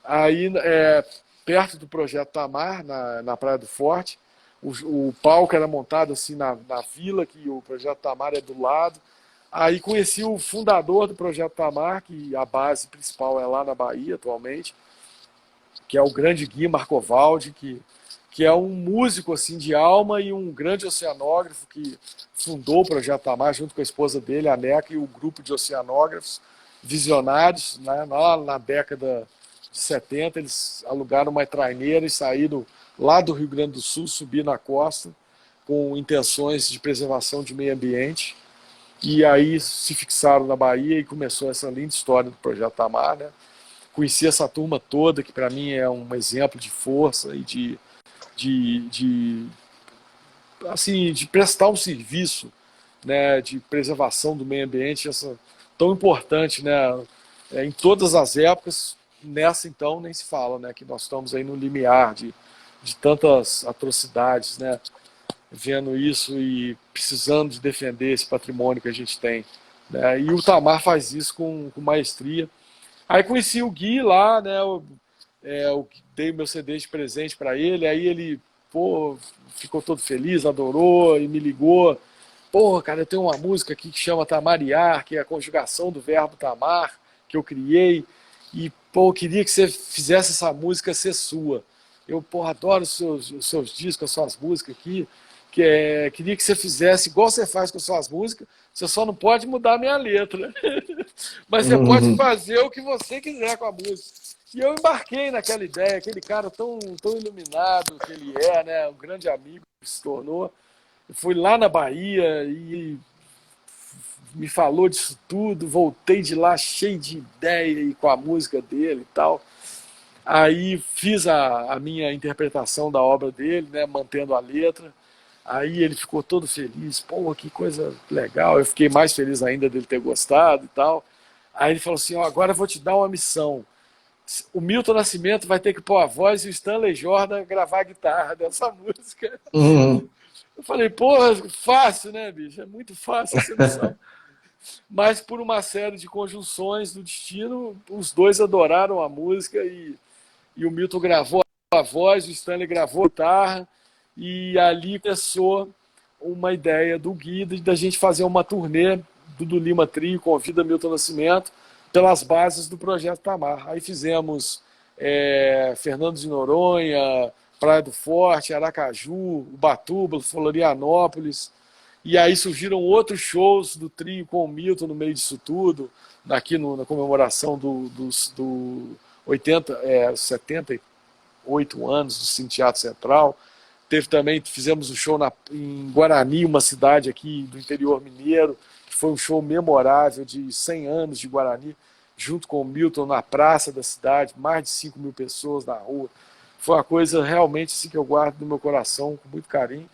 Aí, perto do Projeto Tamar, na Praia do Forte, o palco era montado assim na vila, que o Projeto Tamar é do lado. Aí conheci o fundador do Projeto Tamar, que a base principal é lá na Bahia atualmente, que é o grande Gui Marcovaldi, que é um músico assim de alma e um grande oceanógrafo que fundou o Projeto Tamar junto com a esposa dele, a Neca, e o grupo de oceanógrafos visionários, né? Lá na década de 70, eles alugaram uma traineira e saíram lá do Rio Grande do Sul, subir na costa, com intenções de preservação de meio ambiente. E aí se fixaram na Bahia e começou essa linda história do Projeto Tamar, né? Conheci essa turma toda, que para mim é um exemplo de força e assim, de prestar um serviço, né, de preservação do meio ambiente, tão importante, né, em todas as épocas. Nessa então nem se fala, né, que nós estamos aí no limiar de tantas atrocidades, né, vendo isso e precisando de defender esse patrimônio que a gente tem, né? E o Tamar faz isso com maestria. Aí conheci o Gui lá, né? Eu dei meu CD de presente para ele, aí ele, pô, ficou todo feliz, adorou e me ligou. Pô, cara, eu tenho uma música aqui que chama Tamariar, que é a conjugação do verbo tamar, que eu criei, e, pô, eu queria que você fizesse essa música ser sua. Eu, pô, adoro os seus discos, as suas músicas aqui, queria que você fizesse igual você faz com suas músicas, você só não pode mudar a minha letra. Mas você pode fazer o que você quiser com a música. E eu embarquei naquela ideia, aquele cara tão iluminado que ele é, né, um grande amigo que se tornou. Eu fui lá na Bahia e me falou disso tudo, voltei de lá cheio de ideia e com a música dele e tal. Aí fiz a minha interpretação da obra dele, né, mantendo a letra. Aí ele ficou todo feliz, pô, que coisa legal. Eu fiquei mais feliz ainda dele ter gostado e tal. Aí ele falou assim, ó, agora eu vou te dar uma missão. O Milton Nascimento vai ter que pôr a voz e o Stanley Jordan gravar a guitarra dessa música. Eu falei, pô, fácil, né, bicho? É muito fácil, você não sabe. mas por uma série de conjunções do destino, os dois adoraram a música e o Milton gravou a voz, o Stanley gravou a guitarra, e ali começou uma ideia do Gui da gente fazer uma turnê do Lima Trio, convida Milton Nascimento, pelas bases do Projeto Tamar. Aí fizemos Fernando de Noronha, Praia do Forte, Aracaju, Ubatuba, Florianópolis, e aí surgiram outros shows do trio com o Milton no meio disso tudo, aqui na comemoração do 78 anos do Cine Teatro Central. Teve também, fizemos um show em Guarani, uma cidade aqui do interior mineiro, que foi um show memorável de 100 anos de Guarani, junto com o Milton na praça da cidade, mais de 5 mil pessoas na rua. Foi uma coisa realmente assim, que eu guardo no meu coração com muito carinho.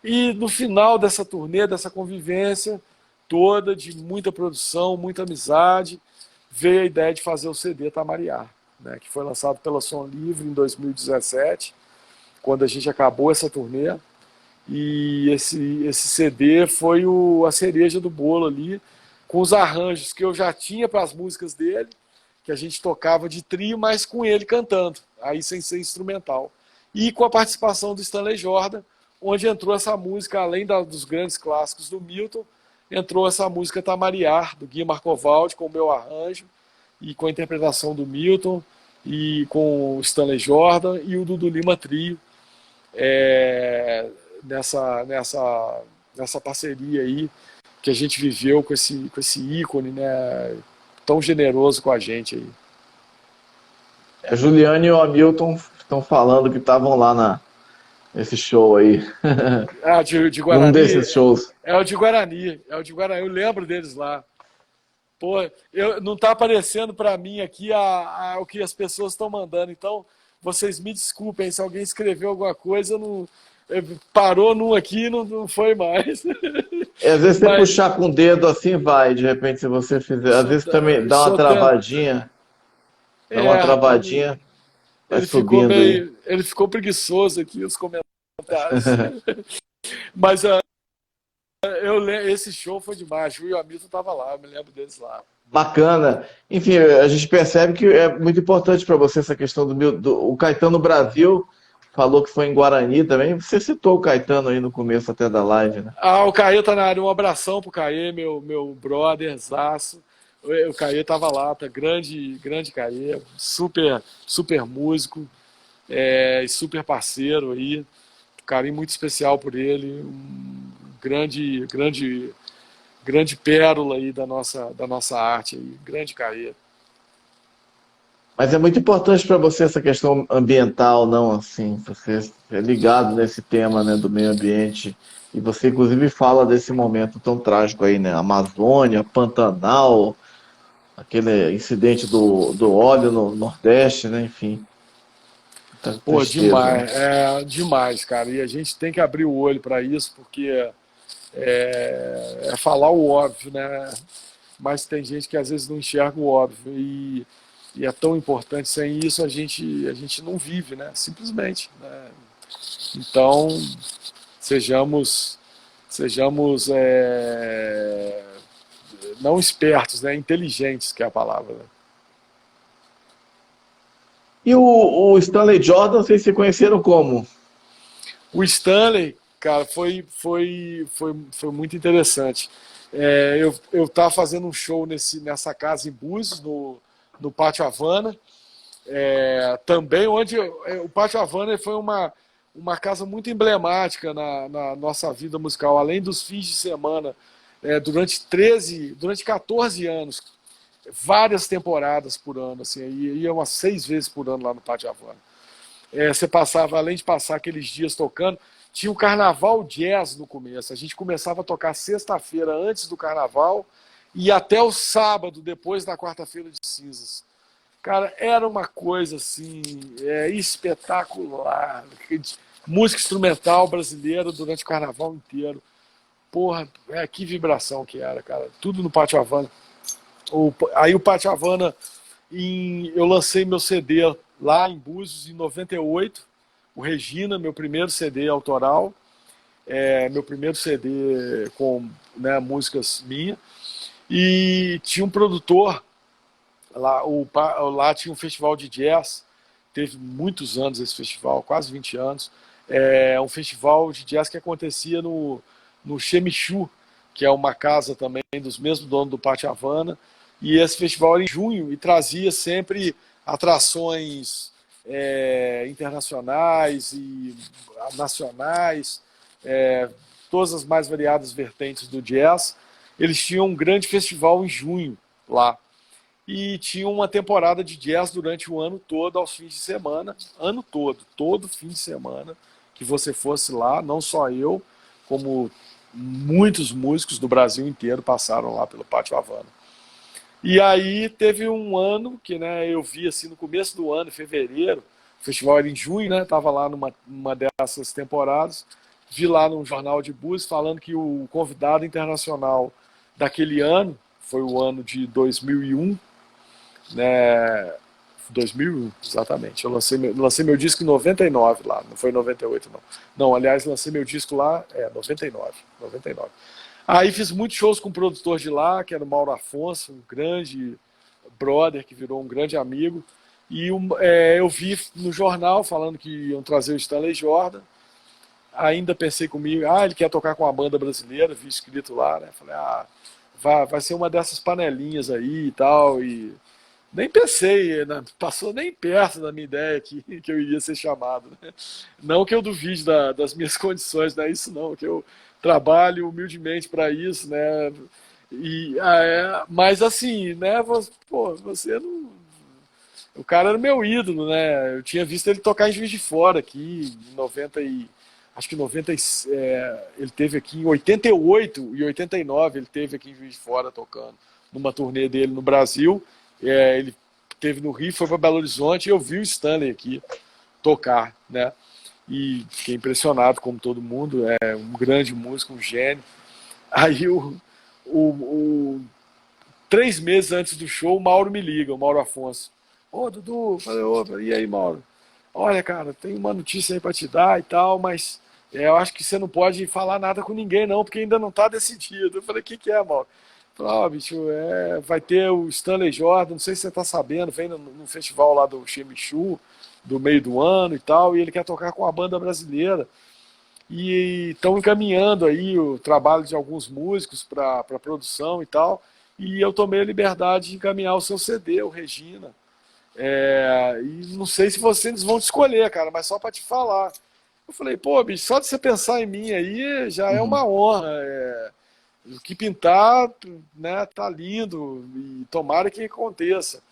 E no final dessa turnê, dessa convivência toda, de muita produção, muita amizade, veio a ideia de fazer o CD Tamariar, né, que foi lançado pela Som Livre em 2017, quando a gente acabou essa turnê. E esse CD foi a cereja do bolo ali, com os arranjos que eu já tinha para as músicas dele, que a gente tocava de trio, mas com ele cantando, aí sem ser instrumental. E com a participação do Stanley Jordan, onde entrou essa música, além dos grandes clássicos do Milton, entrou essa música Tamariar, do Gui Marcovaldi, com o meu arranjo, e com a interpretação do Milton, e com o Stanley Jordan e o Dudu Lima Trio, nessa parceria aí que a gente viveu com esse ícone, né, tão generoso com a gente aí. A Juliane e o Hamilton estão falando que estavam lá nesse show aí. Ah, de Guarani? Um desses shows. É o de Guarani, eu lembro deles lá. Pô, não está aparecendo para mim aqui o que as pessoas estão mandando, então vocês me desculpem se alguém escreveu alguma coisa, parou num aqui e não foi mais. Às vezes você puxar com o dedo assim vai, de repente se você fizer, às vezes também dá uma travadinha, vai subindo aí. Ele ficou preguiçoso aqui, os comentários. Mas esse show foi demais, o Hamilton estava lá, eu me lembro deles lá. Bacana. Enfim, a gente percebe que é muito importante para você essa questão o Caetano Brasil falou que foi em Guarani também. Você citou o Caetano aí no começo até da live, né? O Caê tá na área. Um abração pro Caê, meu brotherzaço. O Caê tava lá, tá grande Caê, super músico, e super parceiro aí. Carinho muito especial por ele, um grande pérola aí da nossa arte aí, grande Caê. Mas é muito importante para você essa questão ambiental, não assim, você é ligado nesse tema, né, do meio ambiente, e você inclusive fala desse momento tão trágico aí, né, Amazônia, Pantanal, aquele incidente do óleo no Nordeste, né, enfim. Pô, Tristeza, demais, né? demais, cara, e a gente tem que abrir o olho para isso, porque é falar o óbvio, né, mas tem gente que às vezes não enxerga o óbvio, e é tão importante. Sem isso a gente não vive, né? Simplesmente, né? Então sejamos não espertos, né? Inteligentes, que é a palavra, né? E o Stanley Jordan, vocês se conheceram como? O Stanley, cara, foi muito interessante. Eu estava fazendo um show nessa casa em Búzios, no Pátio Havana, também onde o Pátio Havana foi uma casa muito emblemática na nossa vida musical, além dos fins de semana, durante 14 anos, várias temporadas por ano, assim, ia umas 6 vezes por ano lá no Pátio Havana. Você passava, além de passar aqueles dias tocando, tinha o Carnaval Jazz no começo. A gente começava a tocar sexta-feira antes do Carnaval e até o sábado, depois da quarta-feira de cinzas. Cara, era uma coisa assim, espetacular. Música instrumental brasileira durante o Carnaval inteiro. Porra, que vibração que era, cara. Tudo no Pátio Havana. Aí o Pátio Havana, eu lancei meu CD lá em Búzios em 98, o Regina, meu primeiro CD autoral, meu primeiro CD com, né, músicas minhas. E tinha um produtor, lá tinha um festival de jazz, teve muitos anos esse festival, quase 20 anos. É um festival de jazz que acontecia no Chemichu, que é uma casa também dos mesmos donos do Pátio Havana. E esse festival era em junho e trazia sempre atrações internacionais e nacionais, todas as mais variadas vertentes do jazz. Eles tinham um grande festival em junho lá. E tinha uma temporada de jazz durante o ano todo, aos fins de semana, ano todo fim de semana, que você fosse lá, não só eu, como muitos músicos do Brasil inteiro passaram lá pelo Pátio Havana. E aí teve um ano que, né, eu vi assim no começo do ano, em fevereiro, o festival era em junho, né, estava lá numa dessas temporadas, vi lá num jornal de blues falando que o convidado internacional daquele ano, foi o ano de 2001, né, 2001, exatamente. Eu lancei meu disco em 99 lá, não foi em 98 não. Não, aliás, lancei meu disco lá, 99, 99. Aí fiz muitos shows com o produtor de lá, que era o Mauro Afonso, um grande brother, que virou um grande amigo. E eu vi no jornal falando que iam trazer o Stanley Jordan. Ainda pensei comigo, ele quer tocar com a banda brasileira, vi escrito lá, né? Falei, vai ser uma dessas panelinhas aí e tal. E nem pensei, né? Passou nem perto da minha ideia que eu iria ser chamado. Né? Não que eu duvide das minhas condições, não é isso não, que eu trabalho humildemente para isso, né? Mas assim, né? Você não. O cara era meu ídolo, né? Eu tinha visto ele tocar em Juiz de Fora aqui em 90 e acho que 90 ele teve aqui em 88 e 89 ele teve aqui em Juiz de Fora tocando numa turnê dele no Brasil. Ele teve no Rio, foi para Belo Horizonte e eu vi o Stanley aqui tocar, né? E fiquei impressionado, como todo mundo, é um grande músico, um gênio. Aí, 3 meses antes do show, o Mauro me liga, o Mauro Afonso. Ô, Dudu, falei, e aí, Mauro? Olha, cara, tem uma notícia aí para te dar e tal, mas eu acho que você não pode falar nada com ninguém, não, porque ainda não está decidido. Eu falei, o que é, Mauro? Falei, bicho, vai ter o Stanley Jordan, não sei se você está sabendo, vem no festival lá do Chemichu, do meio do ano e tal, e ele quer tocar com a banda brasileira. E estão encaminhando aí o trabalho de alguns músicos para produção e tal. E eu tomei a liberdade de encaminhar o seu CD, o Regina. E não sei se vocês vão te escolher, cara, mas só para te falar. Eu falei, pô, bicho, só de você pensar em mim aí já é uma honra. O que pintar, né, tá lindo e tomara que aconteça.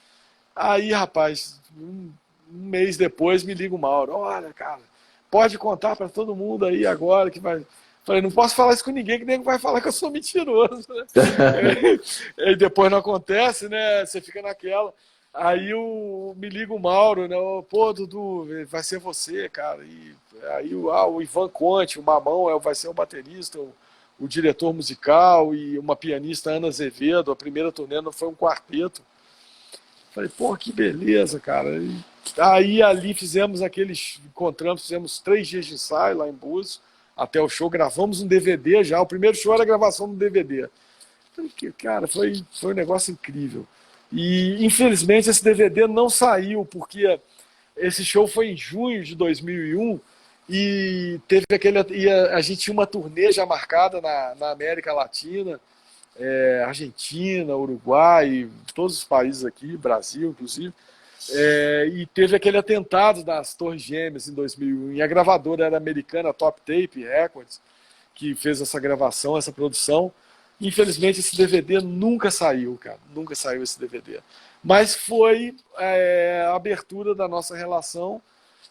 Aí, rapaz, um mês depois me liga o Mauro. Olha, cara, pode contar para todo mundo aí agora que vai. Falei, não posso falar isso com ninguém, que nego vai falar que eu sou mentiroso. Né? E depois não acontece, né? Você fica naquela. Aí me liga o Mauro, né? Pô, Dudu, vai ser você, cara. E aí o Ivan Conte, o Mamão, vai ser o baterista, o diretor musical e uma pianista, Ana Azevedo. A primeira turnê não foi um quarteto. Falei, pô, que beleza, cara. E aí ali encontramos, fizemos 3 dias de ensaio lá em Búzios, até o show, gravamos um DVD já. O primeiro show era a gravação do DVD. Falei, cara, foi um negócio incrível. E infelizmente esse DVD não saiu, porque esse show foi em junho de 2001 e a gente tinha uma turnê já marcada na América Latina, Argentina, Uruguai, todos os países aqui, Brasil inclusive, e teve aquele atentado das Torres Gêmeas em 2001, e a gravadora era americana, a Top Tape Records, que fez essa gravação, essa produção. Infelizmente esse DVD nunca saiu, cara, nunca saiu esse DVD. Mas foi a abertura da nossa relação,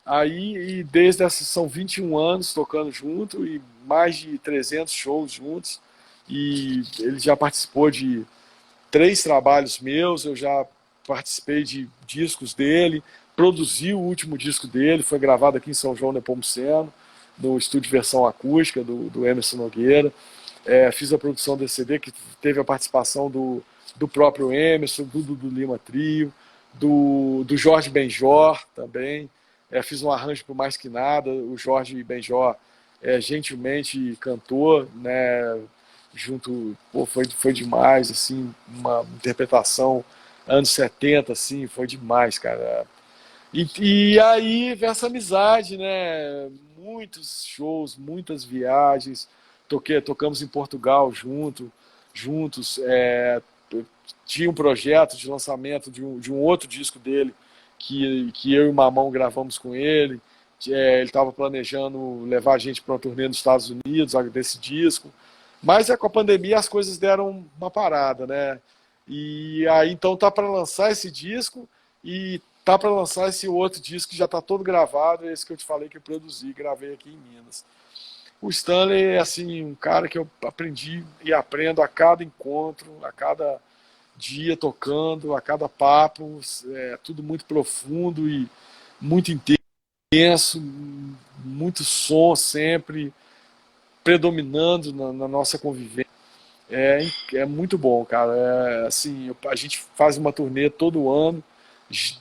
aí, e desde essas são 21 anos tocando junto, e mais de 300 shows juntos, e ele já participou de 3 trabalhos meus, eu já participei de discos dele, produzi o último disco dele, foi gravado aqui em São João Nepomuceno, no estúdio versão acústica do Emerson Nogueira. Fiz a produção desse CD, que teve a participação do próprio Emerson, do Lima Trio, do Jorge Benjor também. Fiz um arranjo por Mais Que Nada, o Jorge Benjor gentilmente cantou, né? junto, pô, foi demais, assim, uma interpretação anos 70, assim, foi demais, cara. E aí vem essa amizade, né? Muitos shows, muitas viagens. Tocamos em Portugal juntos. Tinha um projeto de lançamento de um outro disco dele que eu e o Mamão gravamos com ele. Ele estava planejando levar a gente para uma turnê nos Estados Unidos desse disco. Mas com a pandemia as coisas deram uma parada, né? E aí então tá para lançar esse disco e tá para lançar esse outro disco que já tá todo gravado, esse que eu te falei que eu produzi, gravei aqui em Minas. O Stanley é assim um cara que eu aprendi e aprendo a cada encontro, a cada dia tocando, a cada papo, tudo muito profundo e muito intenso, muito som sempre predominando na nossa convivência. É muito bom, cara. Assim, a gente faz uma turnê todo ano,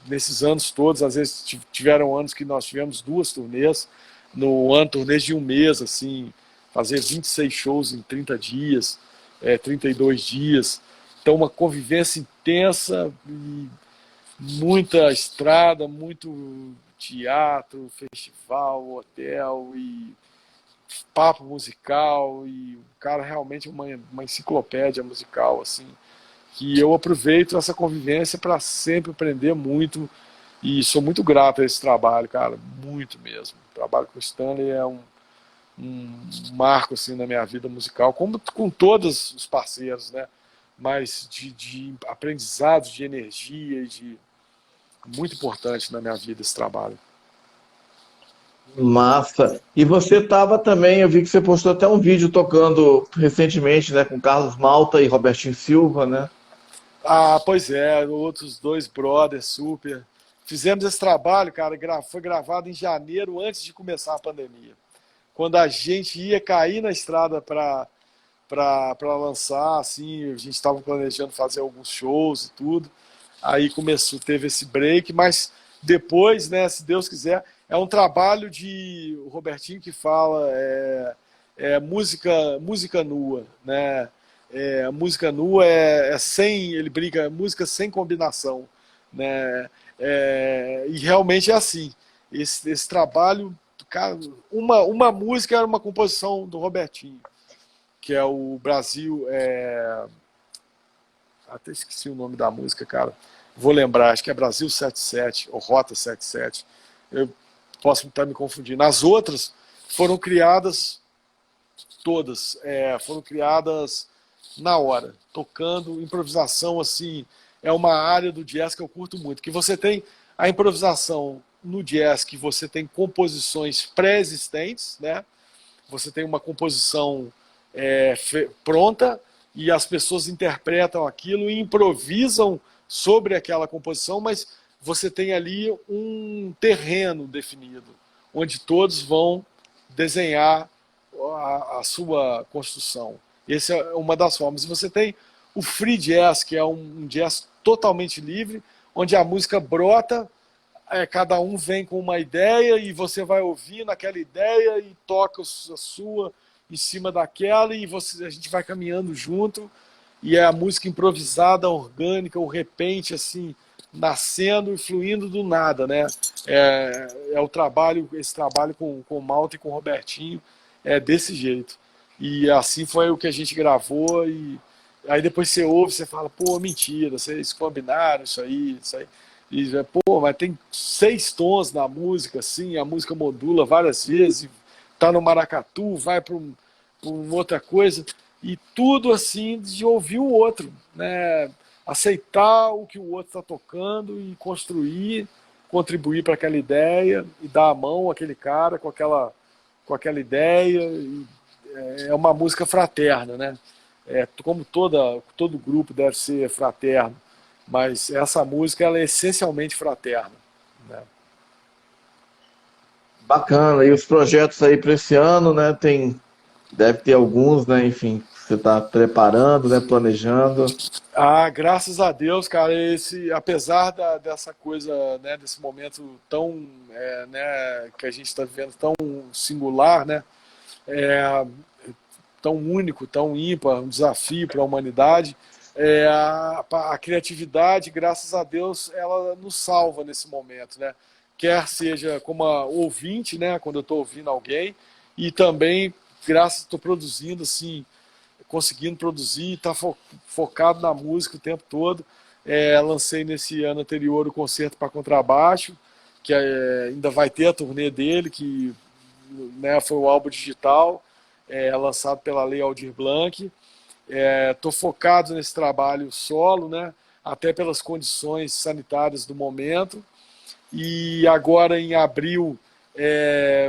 nesses anos todos, às vezes tiveram anos que nós tivemos 2 turnês, no ano turnês de um mês, assim, fazer 26 shows em 30 dias, 32 dias. Então, uma convivência intensa, muita estrada, muito teatro, festival, hotel e papo musical, e o cara realmente é uma enciclopédia musical, assim, que eu aproveito essa convivência para sempre aprender muito e sou muito grato a esse trabalho, cara, muito mesmo. O trabalho com o Stanley é um marco assim na minha vida musical, como com todos os parceiros, né? Mas de aprendizado, de energia, muito importante na minha vida esse trabalho. Massa. E você estava também, eu vi que você postou até um vídeo tocando recentemente, né, com Carlos Malta e Robertinho Silva, né? Ah, pois é, outros 2 brothers super. Fizemos esse trabalho, cara, foi gravado em janeiro, antes de começar a pandemia. Quando a gente ia cair na estrada para lançar, assim, a gente estava planejando fazer alguns shows e tudo. Aí teve esse break, mas depois, né, se Deus quiser, é um trabalho de o Robertinho que fala música nua, né? Música nua sem, ele brinca, música sem combinação, né? E realmente é assim. Esse trabalho, cara, uma música era uma composição do Robertinho, que é o Brasil. Até esqueci o nome da música, cara. Vou lembrar, acho que é Brasil 77 ou Rota 77. Eu posso estar me confundindo. As outras foram criadas todas, foram criadas na hora, tocando, improvisação, assim, é uma área do jazz que eu curto muito, que você tem a improvisação no jazz, que você tem composições pré-existentes, né? Você tem uma composição pronta e as pessoas interpretam aquilo e improvisam sobre aquela composição, mas você tem ali um terreno definido, onde todos vão desenhar a sua construção. Essa é uma das formas. E você tem o free jazz, que é um jazz totalmente livre, onde a música brota, cada um vem com uma ideia e você vai ouvindo aquela ideia e toca a sua em cima daquela e a gente vai caminhando junto e é a música improvisada, orgânica, o repente, assim, nascendo e fluindo do nada, né? Esse trabalho com o Malta e com o Robertinho é desse jeito. E assim foi o que a gente gravou e aí depois você ouve, você fala, pô, mentira, vocês combinaram isso aí. E, pô, mas tem 6 tons na música, assim, a música modula várias vezes, tá no maracatu, vai para uma outra coisa, e tudo assim de ouvir o outro, né? Aceitar o que o outro está tocando e construir, contribuir para aquela ideia e dar a mão àquele cara com aquela ideia. É uma música fraterna, né? Como todo grupo deve ser fraterno, mas essa música ela é essencialmente fraterna, né? Bacana. E os projetos aí para esse ano, né? Deve ter alguns, né? Enfim, que você está preparando, né? Planejando. Ah, graças a Deus, cara, apesar dessa coisa, né, desse momento tão, né, que a gente está vivendo tão singular, né, tão único, tão ímpar, um desafio para a humanidade. A criatividade, graças a Deus, ela nos salva nesse momento, né? Quer seja como ouvinte, né? Quando eu estou ouvindo alguém, e também, graças, estou produzindo, assim, conseguindo produzir, tá focado na música o tempo todo. Lancei nesse ano anterior o Concerto para Contrabaixo, que ainda vai ter a turnê dele, que, né, foi o álbum digital, lançado pela Lei Aldir Blanc. Estou focado nesse trabalho solo, né, até pelas condições sanitárias do momento. E agora, em abril,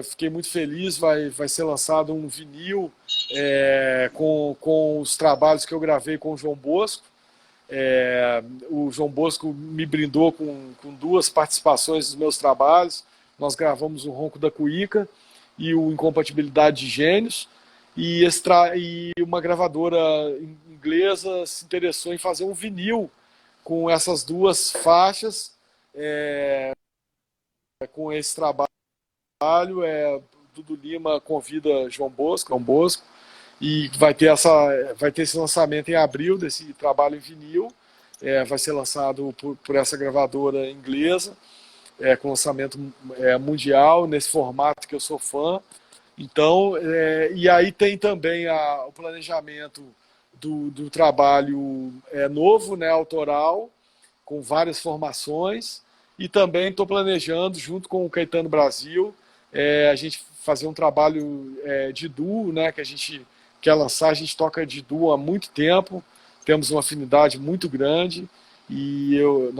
fiquei muito feliz, vai ser lançado um vinil com os trabalhos que eu gravei com o João Bosco. O João Bosco me brindou com 2 participações dos meus trabalhos. Nós gravamos o Ronco da Cuíca e o Incompatibilidade de Gênios, e uma gravadora inglesa se interessou em fazer um vinil com essas 2 faixas, com esse trabalho. Dudu Lima convida João Bosco, e vai ter esse lançamento em abril desse trabalho em vinil. Vai ser lançado por essa gravadora inglesa, com lançamento mundial, nesse formato que eu sou fã. Então, e aí tem também o planejamento do trabalho novo, né, autoral, com várias formações, e também estou planejando, junto com o Caetano Brasil, a gente fazer um trabalho de duo, né, que a gente quer lançar. A gente toca de duo há muito tempo, temos uma afinidade muito grande, e eu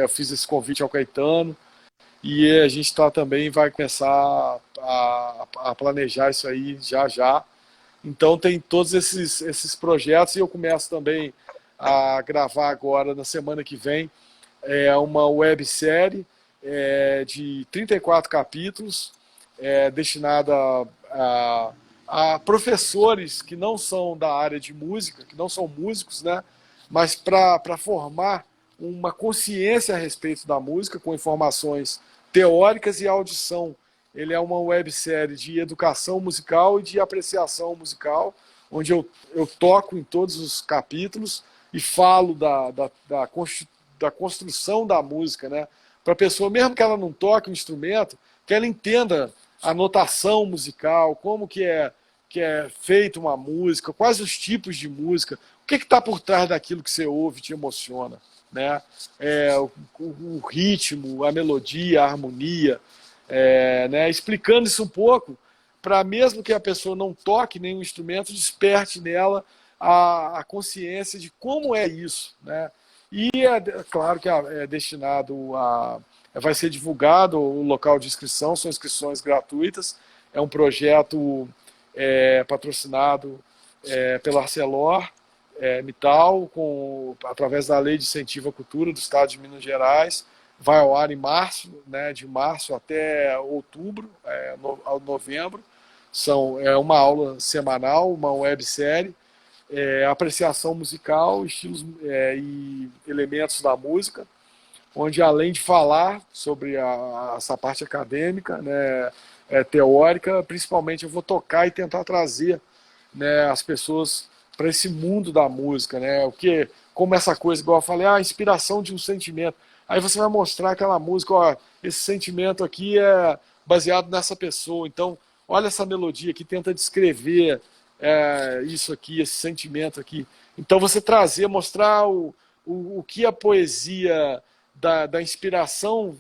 fiz esse convite ao Caetano, e a gente também vai começar a planejar isso aí já. Então tem todos esses projetos, e eu começo também a gravar agora, na semana que vem, uma websérie de 34 capítulos, destinada a professores que não são da área de música, que não são músicos, né, mas para formar uma consciência a respeito da música, com informações teóricas e audição. Ele é uma websérie de educação musical e de apreciação musical, onde eu toco em todos os capítulos e falo da construção da música, né? Para a pessoa, mesmo que ela não toque um instrumento, que ela entenda a notação musical, como que é feita uma música, quais os tipos de música, o que está por trás daquilo que você ouve e te emociona, né? O ritmo, a melodia, a harmonia, né? Explicando isso um pouco, para mesmo que a pessoa não toque nenhum instrumento, desperte nela a consciência de como é isso, né? E claro que é destinado vai ser divulgado o local de inscrição, são inscrições gratuitas. É um projeto patrocinado pela Arcelor Mittal, através da Lei de Incentivo à Cultura do Estado de Minas Gerais. Vai ao ar em março, né, de março até outubro, novembro. Uma aula semanal, uma websérie, apreciação musical, estilos e elementos da música, onde, além de falar sobre essa parte acadêmica, né, teórica, principalmente eu vou tocar e tentar trazer, né, as pessoas para esse mundo da música, né, como essa coisa, igual eu falei, a inspiração de um sentimento. Aí você vai mostrar aquela música, ó, esse sentimento aqui é baseado nessa pessoa, então olha essa melodia aqui, tenta descrever isso aqui, esse sentimento aqui. Então você mostrar o que a poesia da inspiração,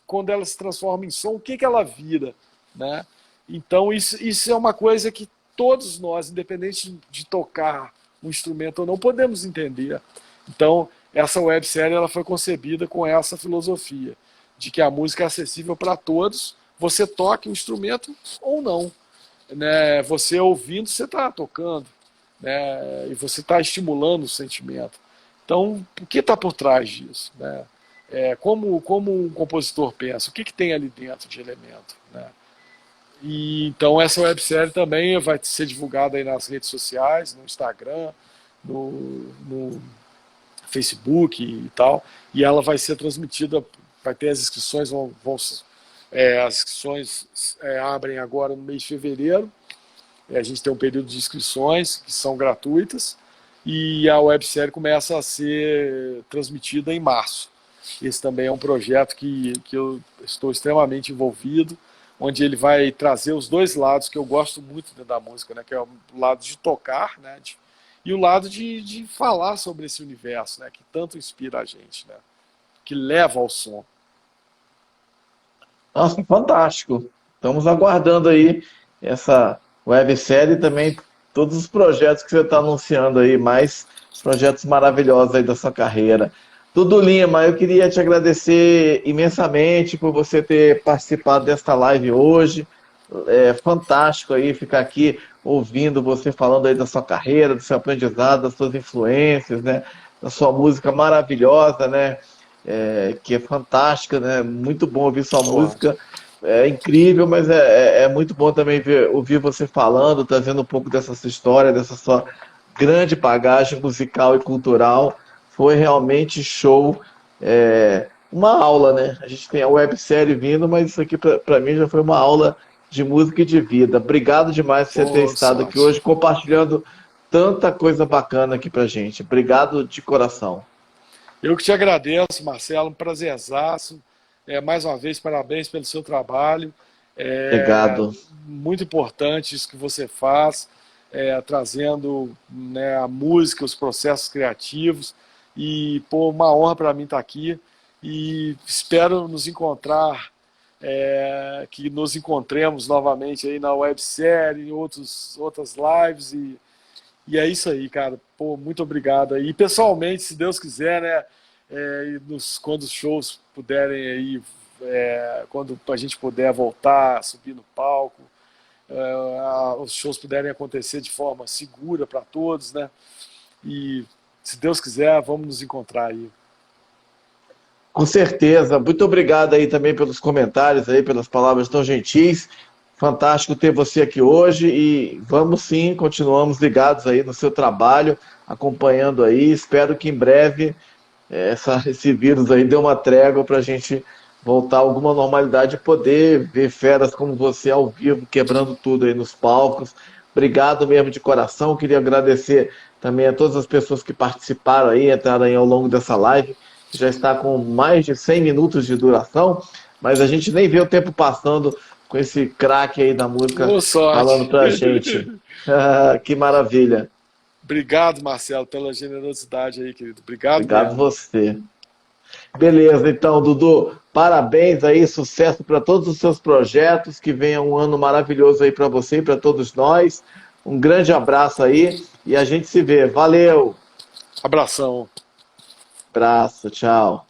quando ela se transforma em som, o que ela vira, né? Então isso é uma coisa que todos nós, independente de tocar um instrumento ou não, podemos entender. Então essa websérie ela foi concebida com essa filosofia, de que a música é acessível para todos, você toque um instrumento ou não, né? Você ouvindo, você está tocando, né? E você está estimulando o sentimento. Então, o que está por trás disso, né? Como um compositor pensa, o que tem ali dentro de elemento, né? E então essa websérie também vai ser divulgada aí nas redes sociais, no Instagram, no Facebook e tal, e ela vai ser transmitida, vai ter as inscrições, as inscrições abrem agora no mês de fevereiro, A gente tem um período de inscrições que são gratuitas e a websérie começa a ser transmitida em março. Esse também é um projeto que eu estou extremamente envolvido, onde ele vai trazer os dois lados que eu gosto muito dentro da música, né? Que é o lado de tocar, né? E o lado de falar sobre esse universo, né? Que tanto inspira a gente, né? Que leva ao som. Nossa, fantástico. Estamos aguardando aí essa websérie e também todos os projetos que você está anunciando aí, mais projetos maravilhosos aí da sua carreira. Dudu Lima, eu queria te agradecer imensamente por você ter participado desta live hoje. É fantástico aí ficar aqui ouvindo você falando aí da sua carreira, do seu aprendizado, das suas influências, né? Da sua música maravilhosa, né? Que é fantástica, né? Muito bom ouvir sua música. É incrível, mas é muito bom também ouvir você falando, trazendo um pouco dessa sua história, dessa sua grande bagagem musical e cultural. Foi realmente show. Uma aula, né? A gente tem a websérie vindo, mas isso aqui para mim já foi uma aula de música e de vida. Obrigado demais por você ter estado aqui hoje compartilhando tanta coisa bacana aqui pra gente. Obrigado de coração. Eu que te agradeço, Marcelo, um prazerzaço. Mais uma vez, parabéns pelo seu trabalho. Obrigado. Muito importante isso que você faz, trazendo, né, a música, os processos criativos. E, pô, uma honra para mim estar aqui. E espero nos encontrar, que nos encontremos novamente aí na websérie, em outras lives. E é isso aí, cara. Pô, muito obrigado aí. E pessoalmente, se Deus quiser, né? Quando os shows puderem aí, quando a gente puder voltar, subir no palco, os shows puderem acontecer de forma segura para todos, né? E se Deus quiser, vamos nos encontrar aí. Com certeza. Muito obrigado aí também pelos comentários aí, pelas palavras tão gentis. Fantástico ter você aqui hoje e vamos sim, continuamos ligados aí no seu trabalho, acompanhando aí. Espero que em breve esse vírus aí dê uma trégua para a gente voltar a alguma normalidade e poder ver feras como você ao vivo, quebrando tudo aí nos palcos. Obrigado mesmo de coração. Queria agradecer também a todas as pessoas que participaram aí, entraram aí ao longo dessa live, que já está com mais de 100 minutos de duração, mas a gente nem vê o tempo passando com esse craque aí da música falando pra gente. Que maravilha. Obrigado, Marcelo, pela generosidade aí, querido. Obrigado mesmo. Você. Beleza, então, Dudu, parabéns aí, sucesso para todos os seus projetos, que venha um ano maravilhoso aí para você e para todos nós. Um grande abraço aí e a gente se vê. Valeu! Abração. Abraço, tchau.